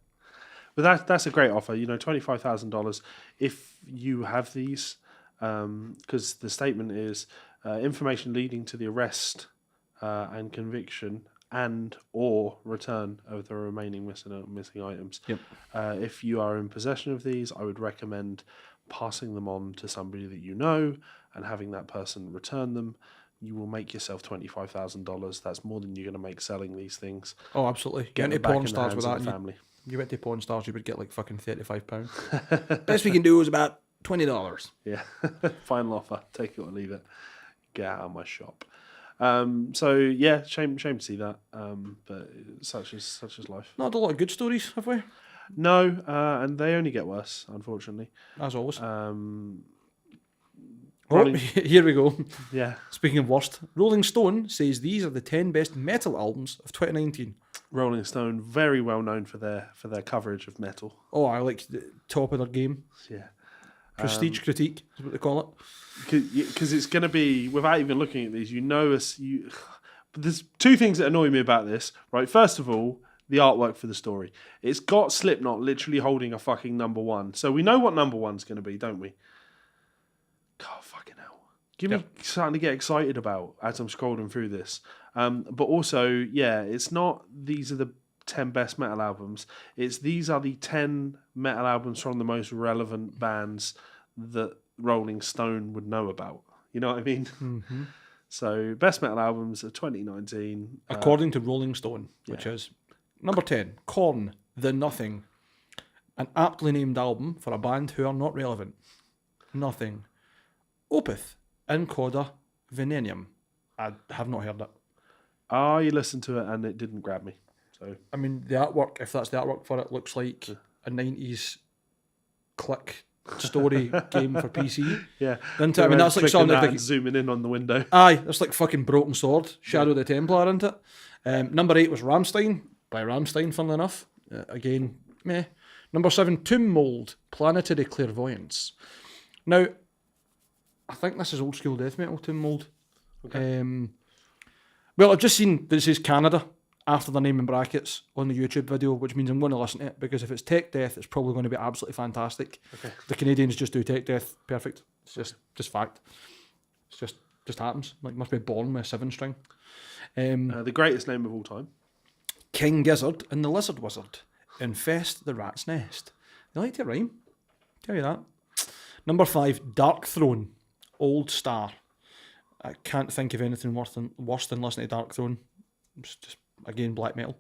S1: that's a great offer. $25,000 if you have these, because the statement is information leading to the arrest and conviction and or return of the remaining missing items.
S2: Yep.
S1: If you are in possession of these, I would recommend passing them on to somebody that you know and having that person return them. You will make yourself $25,000. That's more than you're going to make selling these things.
S2: Oh, absolutely.
S1: Get
S2: Get into
S1: them back
S2: porn
S1: in the
S2: stars with
S1: hands of
S2: that.
S1: the family.
S2: You went to porn stars, you would get like fucking £35. Best we can do is about $20.
S1: Yeah. Final offer. Take it or leave it. Get out of my shop. So yeah, shame to see that. But such is life.
S2: Not a lot of good stories, have we?
S1: No, and they only get worse, unfortunately.
S2: As always.
S1: Rolling-
S2: Here we go.
S1: Yeah.
S2: Speaking of worst, Rolling Stone says these are the 10 best metal albums of 2019.
S1: Rolling Stone, very well known for their coverage of metal.
S2: Oh, I like the top of their game.
S1: Yeah.
S2: Prestige critique is what they call it.
S1: Because it's going to be, without even looking at these, there's two things that annoy me about this, right? First of all, the artwork for the story. It's got Slipknot literally holding a fucking number 1. So we know what number 1's going to be, don't we? God, fucking hell. Give me something to get excited about as I'm scrolling through this. But also, yeah, it's not these are the 10 best metal albums. It's these are the 10 metal albums from the most relevant bands that Rolling Stone would know about. You know what I mean?
S2: Mm-hmm.
S1: So, best metal albums of 2019.
S2: According to Rolling Stone, which is number 10, Korn, The Nothing. An aptly named album for a band who are not relevant. Nothing. Opeth, In Coda Venenium. I have not heard it.
S1: You listened to it and it didn't grab me. So
S2: I mean, the artwork, if that's the artwork for it, looks like a 90s click story game for PC.
S1: Yeah.
S2: Isn't it? I mean, that's like something like
S1: zooming in on the window.
S2: Aye, that's like fucking Broken Sword, Shadow the Templar, isn't it? Number 8 was Rammstein, by Rammstein, funnily enough. Again, meh. Number 7, Tomb Mold, Planetary Clairvoyance. Now, I think this is old school death metal, Tomb Mold.
S1: Okay.
S2: Well, I've just seen that it says Canada after the name in brackets on the YouTube video, which means I'm going to listen to it, because if it's tech death, it's probably going to be absolutely fantastic.
S1: Okay.
S2: The Canadians just do tech death perfect. It's just fact. It's just happens. Like, must be born with a 7-string.
S1: The greatest name of all time.
S2: King Gizzard and the Lizard Wizard infest the rat's nest. They like to rhyme. Tell you that. Number 5, Dark Throne, Old Star. I can't think of anything worse than listening to Dark Throne. It's just, again, black metal.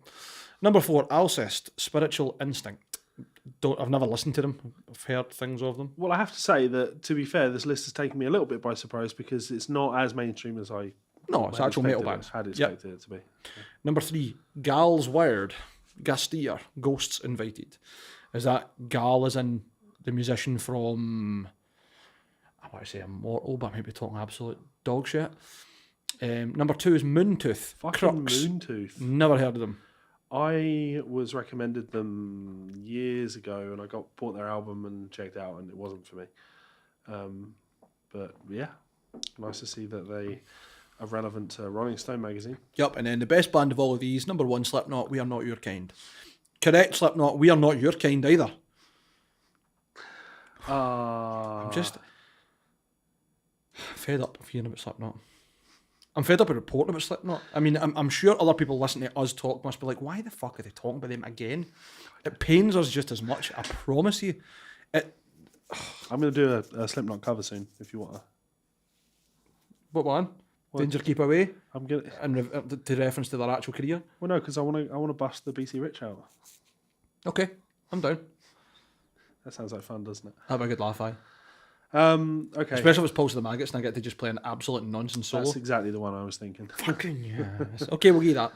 S2: Number 4, Alcest, Spiritual Instinct. I've never listened to them. I've heard things of them.
S1: Well, I have to say that, to be fair, this list has taken me a little bit by surprise because it's not as mainstream as I
S2: No, it's actual metal bands.
S1: had expected it to be.
S2: Number 3, Gal's Wired, Gastia, Ghosts Invited. Is that Gal as in the musician from, I want to say Immortal, but I might be talking absolute dog shit. Number 2 is Moontooth.
S1: Fucking
S2: Crux.
S1: Moontooth.
S2: Never heard of them.
S1: I was recommended them years ago, and I bought their album and checked it out, and it wasn't for me. But yeah, nice to see that they are relevant to Rolling Stone magazine.
S2: Yep, and then the best band of all of these, number 1, Slipknot, We Are Not Your Kind. Correct, Slipknot, We Are Not Your Kind either. I'm just fed up of hearing about Slipknot. I'm fed up of reporting about Slipknot. I mean, I'm sure other people listening to us talk must be like, why the fuck are they talking about them again? It pains us just as much, I promise you.
S1: I'm going to do a Slipknot cover soon, if you want to.
S2: What one? Danger Keep Away?
S1: I'm gonna.
S2: And to reference to their actual career?
S1: Well, no, because I want to bust the BC Rich out.
S2: Okay, I'm down.
S1: That sounds like fun, doesn't it?
S2: Have a good laugh, aye.
S1: Okay.
S2: Especially if it's Pulse of the Maggots and I get to just play an absolute nonsense solo.
S1: That's exactly the one I was thinking.
S2: Fucking yes. Okay, we'll get that.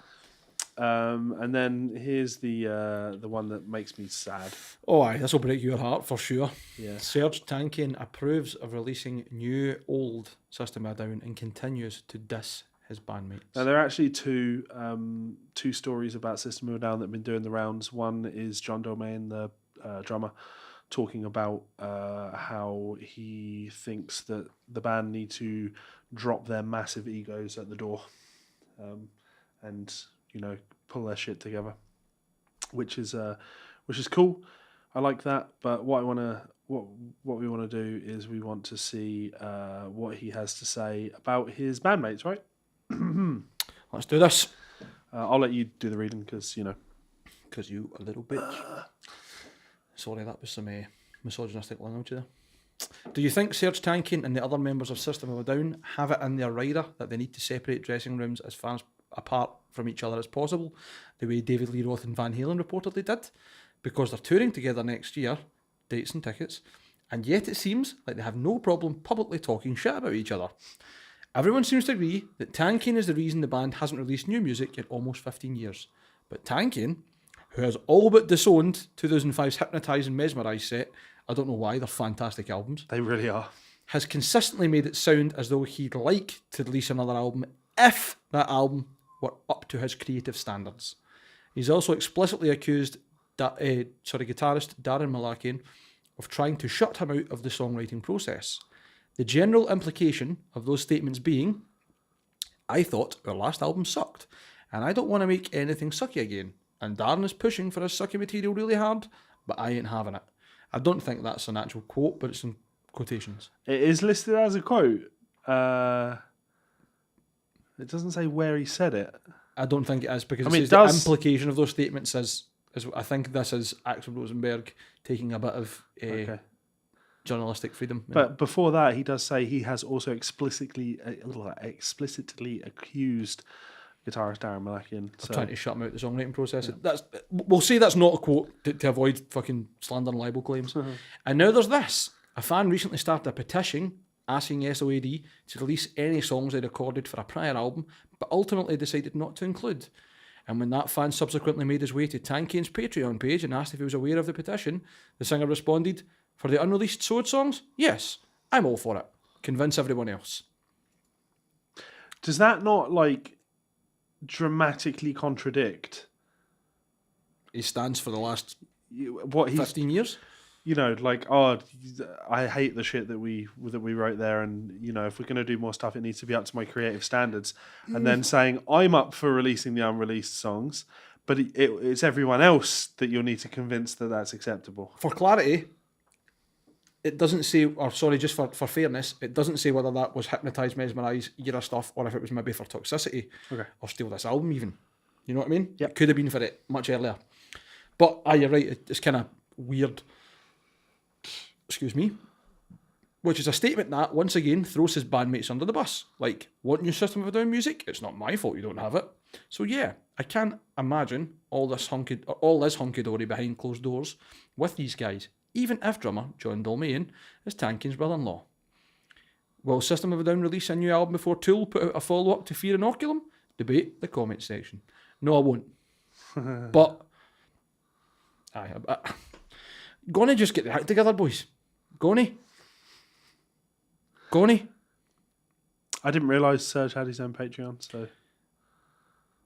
S1: And then here's the one that makes me sad.
S2: Oh, aye, this will break your heart for sure.
S1: Yeah.
S2: Serge Tankian approves of releasing new old System of a Down and continues to diss his bandmates.
S1: Now there are actually two stories about System of a Down that have been doing the rounds. One is John Domain, the drummer, talking about how he thinks that the band need to drop their massive egos at the door, and pull their shit together, which is cool. I like that. But what we want to do is we want to see what he has to say about his bandmates, right?
S2: Let's do this.
S1: I'll let you do the reading because you
S2: a little bitch. Sorry, that was some misogynistic language there. Do you think Serge Tankian and the other members of System of a Down have it in their rider that they need to separate dressing rooms as far apart from each other as possible, the way David Lee Roth and Van Halen reportedly did? Because they're touring together next year, dates and tickets, and yet it seems like they have no problem publicly talking shit about each other. Everyone seems to agree that Tankian is the reason the band hasn't released new music in almost 15 years. But Tankian, who has all but disowned 2005's Hypnotise and Mesmerise set, I don't know why, they're fantastic albums.
S1: they really are.
S2: Has consistently made it sound as though he'd like to release another album if that album were up to his creative standards. He's also explicitly accused guitarist Darren Malakian of trying to shut him out of the songwriting process. The general implication of those statements being, I thought our last album sucked, and I don't want to make anything sucky again. And Darren is pushing for his sucky material really hard, but I ain't having it. I don't think that's an actual quote, but it's in quotations.
S1: It is listed as a quote. It doesn't say where he said it.
S2: I don't think it is, because
S1: it
S2: the
S1: does.
S2: implication of those statements is I think this is Axel Rosenberg taking a bit of journalistic freedom.
S1: But before that, he does say he has also explicitly accused guitarist Darren Malakian
S2: of trying to shut him out the songwriting process. Yeah. We'll say that's not a quote to avoid fucking slander and libel claims. Mm-hmm. And now there's this. A fan recently started a petition asking SOAD to release any songs they recorded for a prior album, but ultimately decided not to include. And when that fan subsequently made his way to Tankian's Patreon page and asked if he was aware of the petition, the singer responded, "For the unreleased Sword songs? Yes, I'm all for it. Convince everyone else."
S1: Does that not, dramatically contradict
S2: He stands for the last
S1: what
S2: 15 years?
S1: I hate the shit that we wrote there, and if we're going to do more stuff, it needs to be up to my creative standards. And then saying I'm up for releasing the unreleased songs, but it's everyone else that you'll need to convince that that's acceptable.
S2: For clarity, it doesn't say, or sorry, just for fairness, it doesn't say whether that was Hypnotise, Mesmerise, era stuff, or if it was maybe for Toxicity, or Steal This Album even. You know what I mean?
S1: Yep.
S2: It could have been for it much earlier. But you're right, it's kind of weird. Excuse me. Which is a statement that, once again, throws his bandmates under the bus. Like, want new System of a Down music? It's not my fault you don't have it. So yeah, I can't imagine all this hunky-dory behind closed doors with these guys, even if drummer John Dolmayan is Tankin's brother-in-law. Will System of a Down release a new album before Tool put out a follow-up to Fear Inoculum? Debate the comment section. No, I won't. But gonna just get the act together, boys. Gonna.
S1: I didn't realise Serge had his own Patreon, so...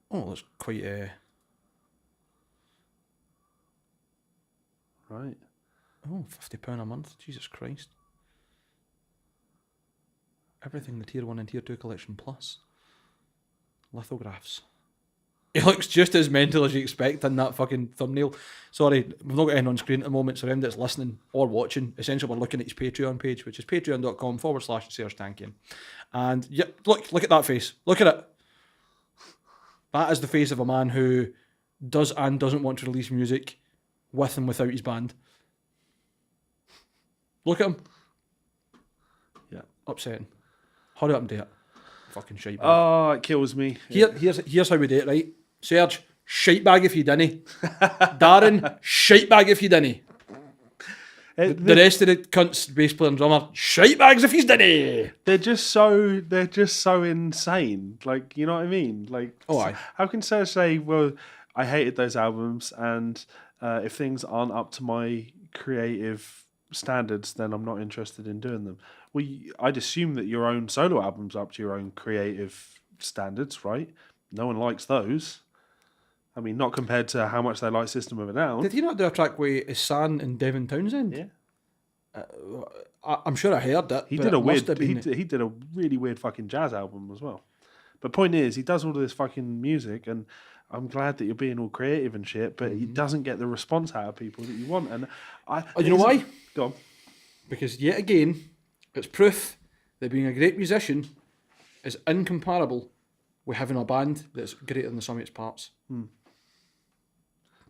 S2: Oh, that's quite...
S1: Right.
S2: Oh, £50 a month. Jesus Christ. Everything the Tier 1 and Tier 2 collection plus. Lithographs. He looks just as mental as you expect in that fucking thumbnail. Sorry, we've not got anyone on screen at the moment, so anyone that's listening or watching, essentially we're looking at his Patreon page, which is patreon.com/Serge Tankian. And yeah, look at that face. Look at it. That is the face of a man who does and doesn't want to release music with and without his band. Look at him.
S1: Yeah.
S2: Upsetting. Hurry up and do it. Fucking shite bag.
S1: Oh, it kills me.
S2: Here's how we do it, right? Serge, shite bag if you didn't. Darren, shite bag if you didn't. The rest of the cunts, bass player and drummer, shite bags if you didn't.
S1: They're just so insane. Like, you know what I mean? Like, how can Serge say, well, I hated those albums, and if things aren't up to my creative standards, then I'm not interested in doing them. Well, I'd assume that your own solo albums are up to your own creative standards, right? No one likes those. I mean, not compared to how much they like System of a Down.
S2: Did he not do a track with Isan and Devin Townsend?
S1: Yeah.
S2: I'm sure I heard that.
S1: He did a really weird fucking jazz album as well. But point is, he does all of this fucking music, and I'm glad that you're being all creative and shit, but he doesn't get the response out of people that you want. And
S2: you know why?
S1: Go on.
S2: Because yet again, it's proof that being a great musician is incomparable with having a band that's greater than the sum of its parts.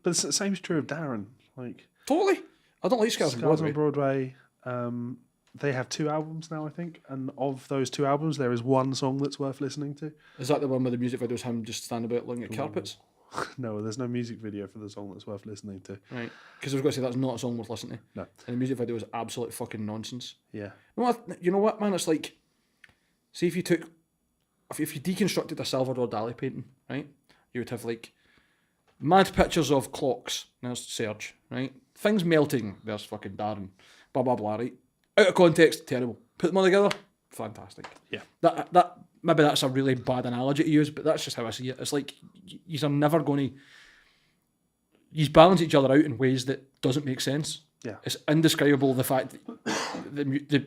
S1: But the same's true of Darren. Like,
S2: totally. I don't like Scars on
S1: Broadway. They have 2 albums now, I think, and of those 2 albums, there is one song that's worth listening to.
S2: Is that the one where the music video is him just standing about looking at carpets?
S1: No, there's no music video for the song that's worth listening to.
S2: Right, because I was going to say that's not a song worth listening to.
S1: No.
S2: And the music video is absolute fucking nonsense.
S1: Yeah.
S2: You know what, man? It's like, see if you deconstructed a Salvador Dali painting, right? You would have like mad pictures of clocks. There's Serge, right? Things melting. There's fucking Darren. Blah blah blah. Right? Out of context, terrible. Put them all together, fantastic.
S1: Yeah.
S2: That maybe that's a really bad analogy to use, but that's just how I see it. It's like you're never going to. You balance each other out in ways that doesn't make sense.
S1: Yeah.
S2: It's indescribable the fact that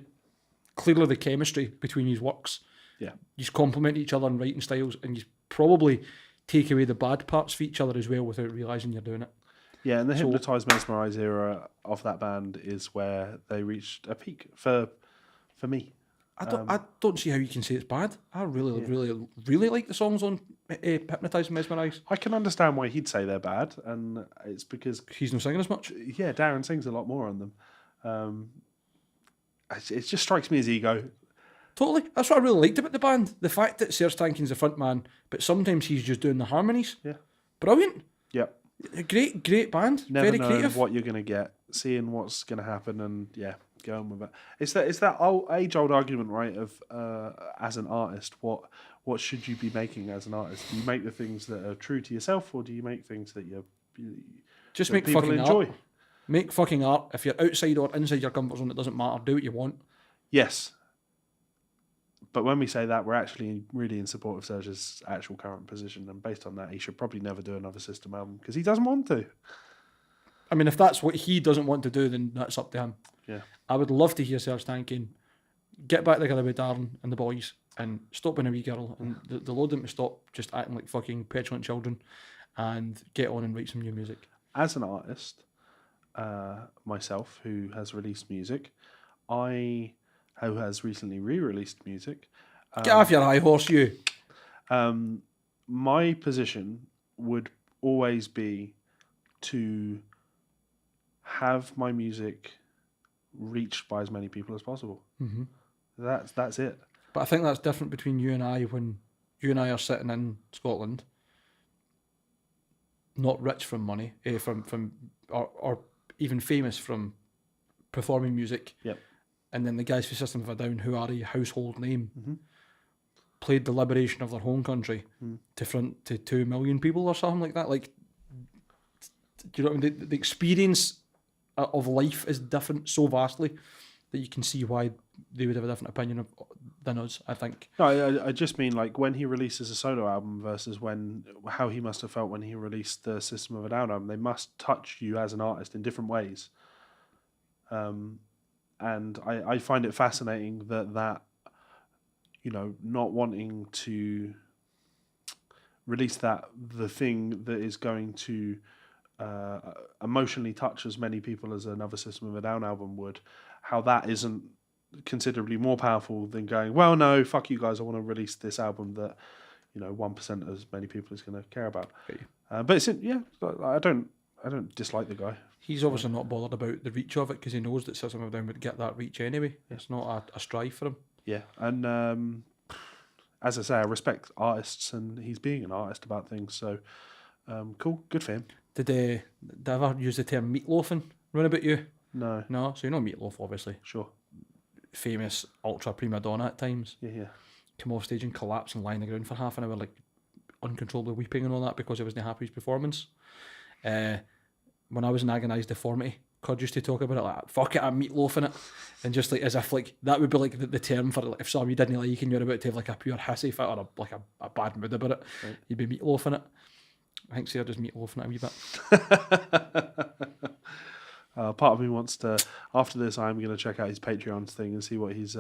S2: clearly the chemistry between these works.
S1: Yeah.
S2: You complement each other in writing styles, and you probably take away the bad parts for each other as well without realising you're doing it.
S1: Yeah, and the Hypnotise Mesmerise era of that band is where they reached a peak for me.
S2: I don't see how you can say it's bad. I really like the songs on Hypnotise Mesmerise.
S1: I can understand why he'd say they're bad, and it's because
S2: he's not singing as much.
S1: Yeah, Darren sings a lot more on them. It just strikes me as ego.
S2: Totally. That's what I really liked about the band. The fact that Serge Tankian's the front man, but sometimes he's just doing the harmonies.
S1: Yeah.
S2: Brilliant.
S1: Yep.
S2: A great band.
S1: Never
S2: very
S1: knowing
S2: creative.
S1: what you're going to get, seeing what's going to happen, and going with it. It's that age-old argument, right? Of as an artist, what should you be making as an artist? Do you make the things that are true to yourself, or do you make things that
S2: just make
S1: people
S2: fucking
S1: enjoy?
S2: Art. Make fucking art. If you're outside or inside your comfort zone, it doesn't matter. Do what you want.
S1: Yes. But when we say that, we're actually really in support of Serge's actual current position, and based on that, he should probably never do another System album because he doesn't want to.
S2: I mean, if that's what he doesn't want to do, then that's up to him.
S1: Yeah.
S2: I would love to hear Serge Tankian get back together with Darren and the boys and stop being a wee girl and the load them to stop just acting like fucking petulant children and get on and write some new music.
S1: As an artist, myself, who has released music, who has recently re-released music.
S2: Get off your high horse, you.
S1: My position would always be to have my music reached by as many people as possible. Mm-hmm. That's it.
S2: But I think that's different between you and I when you and I are sitting in Scotland, not rich from money, or even famous from performing music.
S1: Yep.
S2: And then the guys for System of a Down, who are a household name, played the liberation of their home country to 2 million people or something like that. Like, do you know what I mean? The experience of life is different so vastly that you can see why they would have a different opinion than us, I think.
S1: No, I just mean like when he releases a solo album versus how he must have felt when he released the System of a Down album. They must touch you as an artist in different ways. And I find it fascinating that not wanting to release the thing that is going to emotionally touch as many people as another System of a Down album would, how that isn't considerably more powerful than going, well, no, fuck you guys, I want to release this album that 1% as many people is going to care about. But it's I don't dislike the guy.
S2: He's obviously not bothered about the reach of it because he knows that System of a Down would get that reach anyway. It's not a strive for him.
S1: Yeah, and as I say, I respect artists, and he's being an artist about things. So cool, good for him.
S2: Did they ever use the term meatloafing run about you?
S1: No.
S2: No? So you know Meatloaf, obviously.
S1: Sure.
S2: Famous ultra prima donna at times.
S1: Yeah.
S2: Come off stage and collapse and lie on the ground for half an hour, like uncontrollably weeping and all that because he wasn't happy with his performance. When I was in Agonised Deformity, Cod used to talk about it like, fuck it, I'm meatloafing it. And just like, as if like, that would be like the term for like, if something you didn't like and you're about to have like a pure hissy fit or a bad mood about it, right. You'd be meatloafing it. I think Sarah just meatloafing it a wee bit.
S1: Part of me wants to, after this, I'm going to check out his Patreon thing and see what he's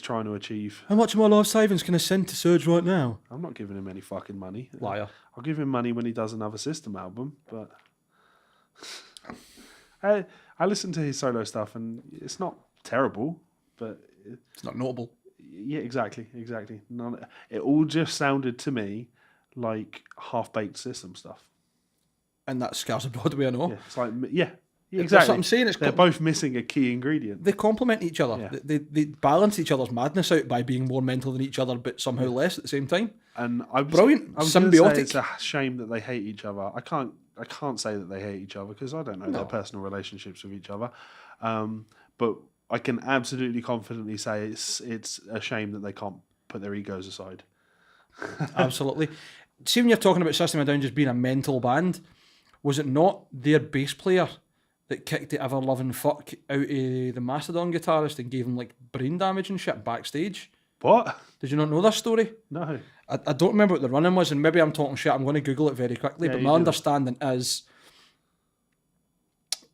S1: trying to achieve.
S2: How much of my life savings can I send to Serge right now?
S1: I'm not giving him any fucking money.
S2: Liar.
S1: I'll give him money when he does another System album, but I listen to his solo stuff and it's not terrible, but
S2: it's not notable.
S1: Yeah, exactly. It all just sounded to me like half-baked System stuff.
S2: And that's Scars of Broadway, I know.
S1: Yeah, it's like, exactly.
S2: That's what I'm saying.
S1: They're both missing a key ingredient.
S2: They complement each other. Yeah. They balance each other's madness out by being more mental than each other, but somehow less at the same time.
S1: And
S2: brilliant, symbiotic.
S1: It's a shame that they hate each other. I can't say that they hate each other because I don't know their personal relationships with each other. But I can absolutely confidently say it's a shame that they can't put their egos aside.
S2: Absolutely. See, when you're talking about System of a Down just being a mental band, was it not their bass player that kicked the ever-loving fuck out of the Mastodon guitarist and gave him like brain damage and shit backstage?
S1: What?
S2: Did you not know this story?
S1: No.
S2: I don't remember what the run-in was, and maybe I'm talking shit. I'm going to Google it very quickly, but my understanding is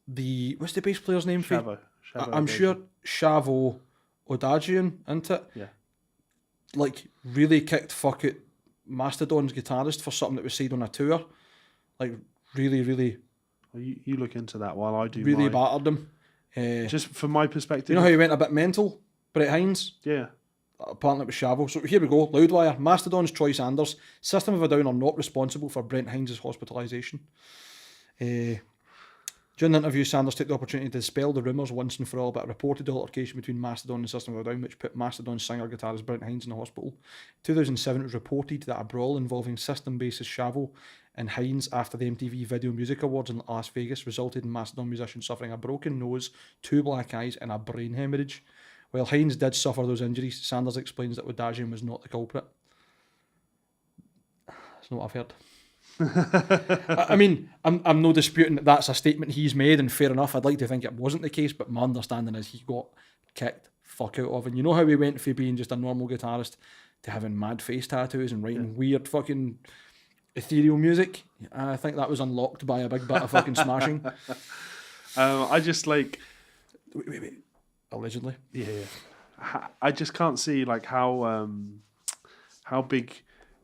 S2: what's the bass player's name?
S1: Shavo.
S2: I'm sure Shavo Odagian, isn't it?
S1: Yeah.
S2: Like, really kicked fuck out Mastodon's guitarist for something that was said on a tour. Like, really, really...
S1: Well, you look into that while I do
S2: really battered him.
S1: Just from my perspective...
S2: You know how he went a bit mental? Brett Hines?
S1: Yeah.
S2: Apparently it was Shavo. So here we go. Loudwire. Mastodon's Troy Sanders. System of a Down are not responsible for Brent Hines' hospitalisation. During the interview, Sanders took the opportunity to dispel the rumours once and for all about a reported altercation between Mastodon and System of a Down, which put Mastodon's singer-guitarist Brent Hines in the hospital. In 2007, it was reported that a brawl involving System bassist Shavo and Hines after the MTV Video Music Awards in Las Vegas resulted in Mastodon musicians suffering a broken nose, 2 black eyes, and a brain hemorrhage. While Hines did suffer those injuries, Sanders explains that Odagian was not the culprit. That's not what I've heard. I mean, I'm no disputing that that's a statement he's made, and fair enough. I'd like to think it wasn't the case, but my understanding is he got kicked fuck out of. And you know how he went from being just a normal guitarist to having mad face tattoos and writing weird fucking ethereal music? I think that was unlocked by a big bit of fucking smashing.
S1: I just like...
S2: Wait. Allegedly.
S1: Yeah. I just can't see like how big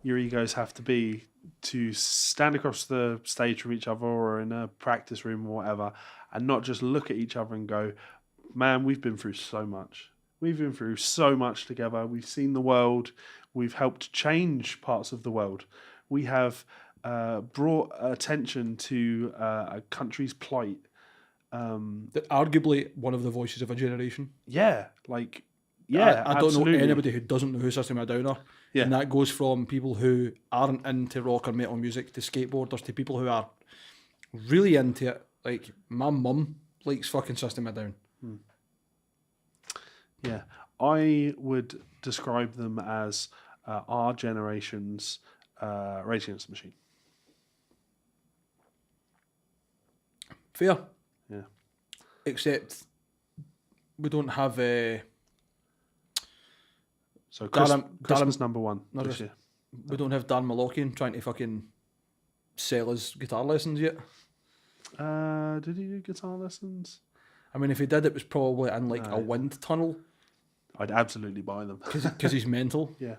S1: your egos have to be to stand across the stage from each other or in a practice room or whatever and not just look at each other and go, man, we've been through so much. We've been through so much together. We've seen the world. We've helped change parts of the world. We have brought attention to a country's plight
S2: That arguably one of the voices of a generation.
S1: Yeah, like, yeah,
S2: I don't
S1: absolutely.
S2: know anybody who doesn't know who System of a Down are.
S1: Yeah.
S2: And that goes from people who aren't into rock or metal music to skateboarders to people who are really into it. Like, my mum likes fucking System of a Down.
S1: Yeah, I would describe them as our generation's Rage Against the Machine.
S2: Fair.
S1: Yeah.
S2: Except we don't have
S1: So
S2: Darren-
S1: Christmas number one
S2: No,
S1: this
S2: just-
S1: year.
S2: we don't have Dan Malockian trying to fucking sell his guitar lessons yet.
S1: Did he do guitar lessons?
S2: I mean, if he did, it was probably in like a wind tunnel
S1: I'd absolutely buy them.
S2: because he's mental.
S1: Yeah.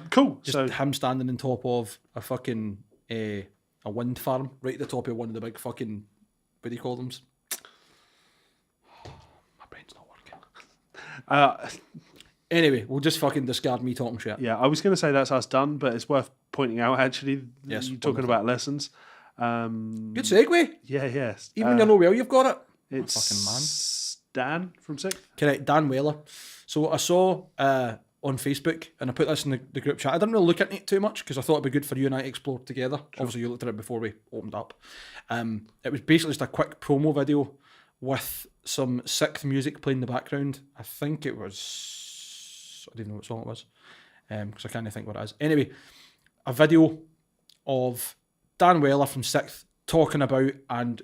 S1: Cool.
S2: Just
S1: So
S2: him standing on top of a fucking a wind farm right at the top of one of the big fucking, what do you call them? My brain's not working. Anyway, we'll just fucking discard me talking shit.
S1: yeah, I was going to say that's us done, but it's worth pointing out actually.
S2: Yes,
S1: you talking
S2: wonderful.
S1: about lessons.
S2: Good segue.
S1: Yeah, yes.
S2: Even when you know well you've got it.
S1: It's Dan from Sixth.
S2: Correct, Dan Whaler. So I saw on Facebook, and I put this in the group chat. I didn't really look at it too much because I thought it'd be good for you and I to explore together. Sure. Obviously, you looked at it before we opened up. It was basically just a quick promo video with some Sixth music playing in the background. I think it was... I don't even know what song it was because I can't think what it is. Anyway, a video of Dan Weller from Sixth talking about and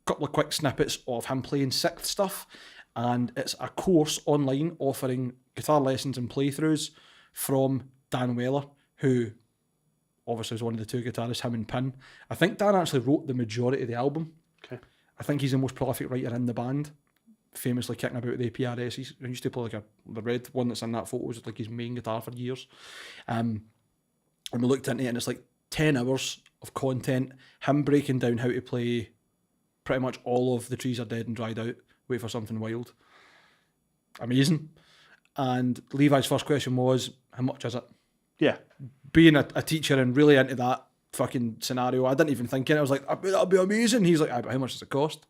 S2: couple of quick snippets of him playing Sixth stuff, and it's a course online offering guitar lessons and playthroughs from Dan Weller, who obviously is one of the two guitarists, him and Pin. I think Dan actually wrote the majority of the album.
S1: Okay.
S2: I think he's the most prolific writer in the band, famously kicking about the PRS. He used to play like the red one that's in that photo was like his main guitar for years. And we looked into it and it's like 10 hours of content, him breaking down how to play pretty much all of The Trees Are Dead and Dried Out, Wait for Something Wild. Amazing. And Levi's first question was, how much is it?
S1: Yeah.
S2: Being a teacher and really into that fucking scenario, I didn't even think it. I was like, I bet that'll be amazing. He's like, how much does it cost?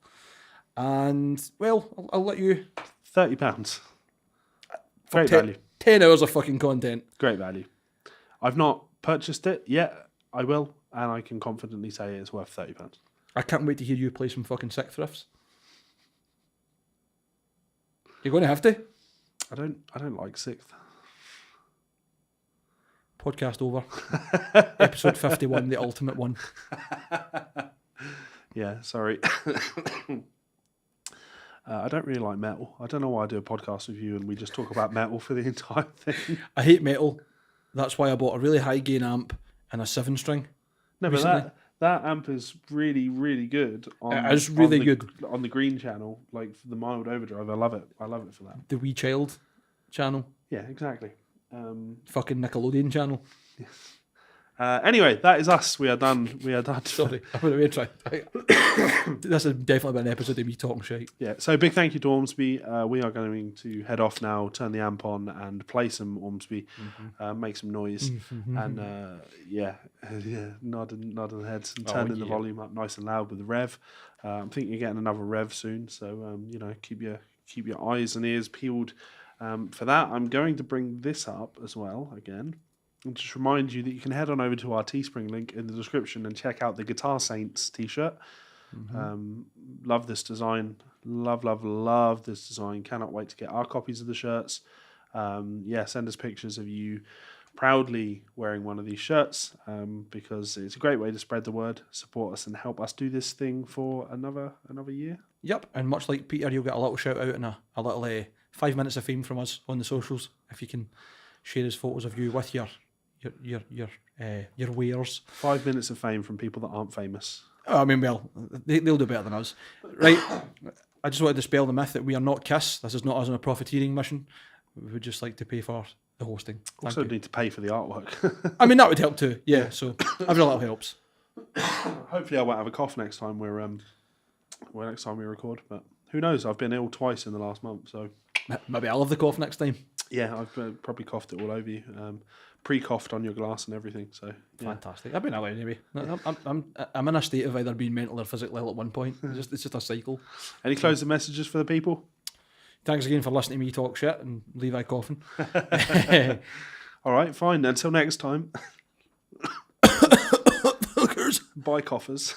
S2: And, well, I'll let you...
S1: £30. Great value.
S2: 10 hours of fucking content.
S1: Great value. I've not purchased it yet. I will, and I can confidently say it's worth £30.
S2: I can't wait to hear you play some fucking Sixth riffs. You're going to have to.
S1: I don't like Sixth.
S2: Podcast over. Episode 51, the ultimate one.
S1: Yeah, sorry. I don't really like metal. I don't know why I do a podcast with you and we just talk about metal for the entire thing.
S2: I hate metal. That's why I bought a really high gain amp and a 7-string.
S1: No, but that amp is really, really good.
S2: It is really good.
S1: On the Green channel, like for the mild overdrive. I love it. I love it for that.
S2: The Wee Child channel.
S1: Yeah, exactly.
S2: Fucking Nickelodeon channel.
S1: Anyway, that is us. We are done. We are done.
S2: Sorry, I'm going to try. This has definitely been an episode of me talking shit.
S1: Yeah, so big thank you to Ormsby. We are going to head off now, turn the amp on and play some Ormsby, make some noise, and nodding heads and turning the volume up nice and loud with the rev. I'm thinking you're getting another rev soon, so keep your eyes and ears peeled for that. I'm going to bring this up as well again. And just remind you that you can head on over to our Teespring link in the description and check out the GuitarSaints t-shirt. Love this design. Love this design. Cannot wait to get our copies of the shirts. Send us pictures of you proudly wearing one of these shirts because it's a great way to spread the word, support us, and help us do this thing for another year.
S2: Yep, and much like Peter, you'll get a little shout out and a little 5 minutes of fame from us on the socials if you can share us photos of you with your wares.
S1: 5 minutes of fame from people that aren't famous.
S2: I mean, well, they'll do better than us. Right, I just wanted to dispel the myth that we are not KISS. This is not us on a profiteering mission. We would just like to pay for the hosting.
S1: Also need to pay for the artwork.
S2: I mean, that would help too. Yeah, so every little helps.
S1: Hopefully I won't have a cough next time we record, but who knows? I've been ill twice in the last month, so
S2: maybe I'll have the cough next time.
S1: Yeah, I've probably coughed it all over you. Pre-coughed on your glass and everything. So yeah.
S2: Fantastic. I've been out anyway. I'm in a state of either being mental or physically ill at one point. It's just a cycle.
S1: Any closing messages for the people?
S2: Thanks again for listening to me talk shit and Levi coughing.
S1: All right, fine. Until next time. Bye, coffers.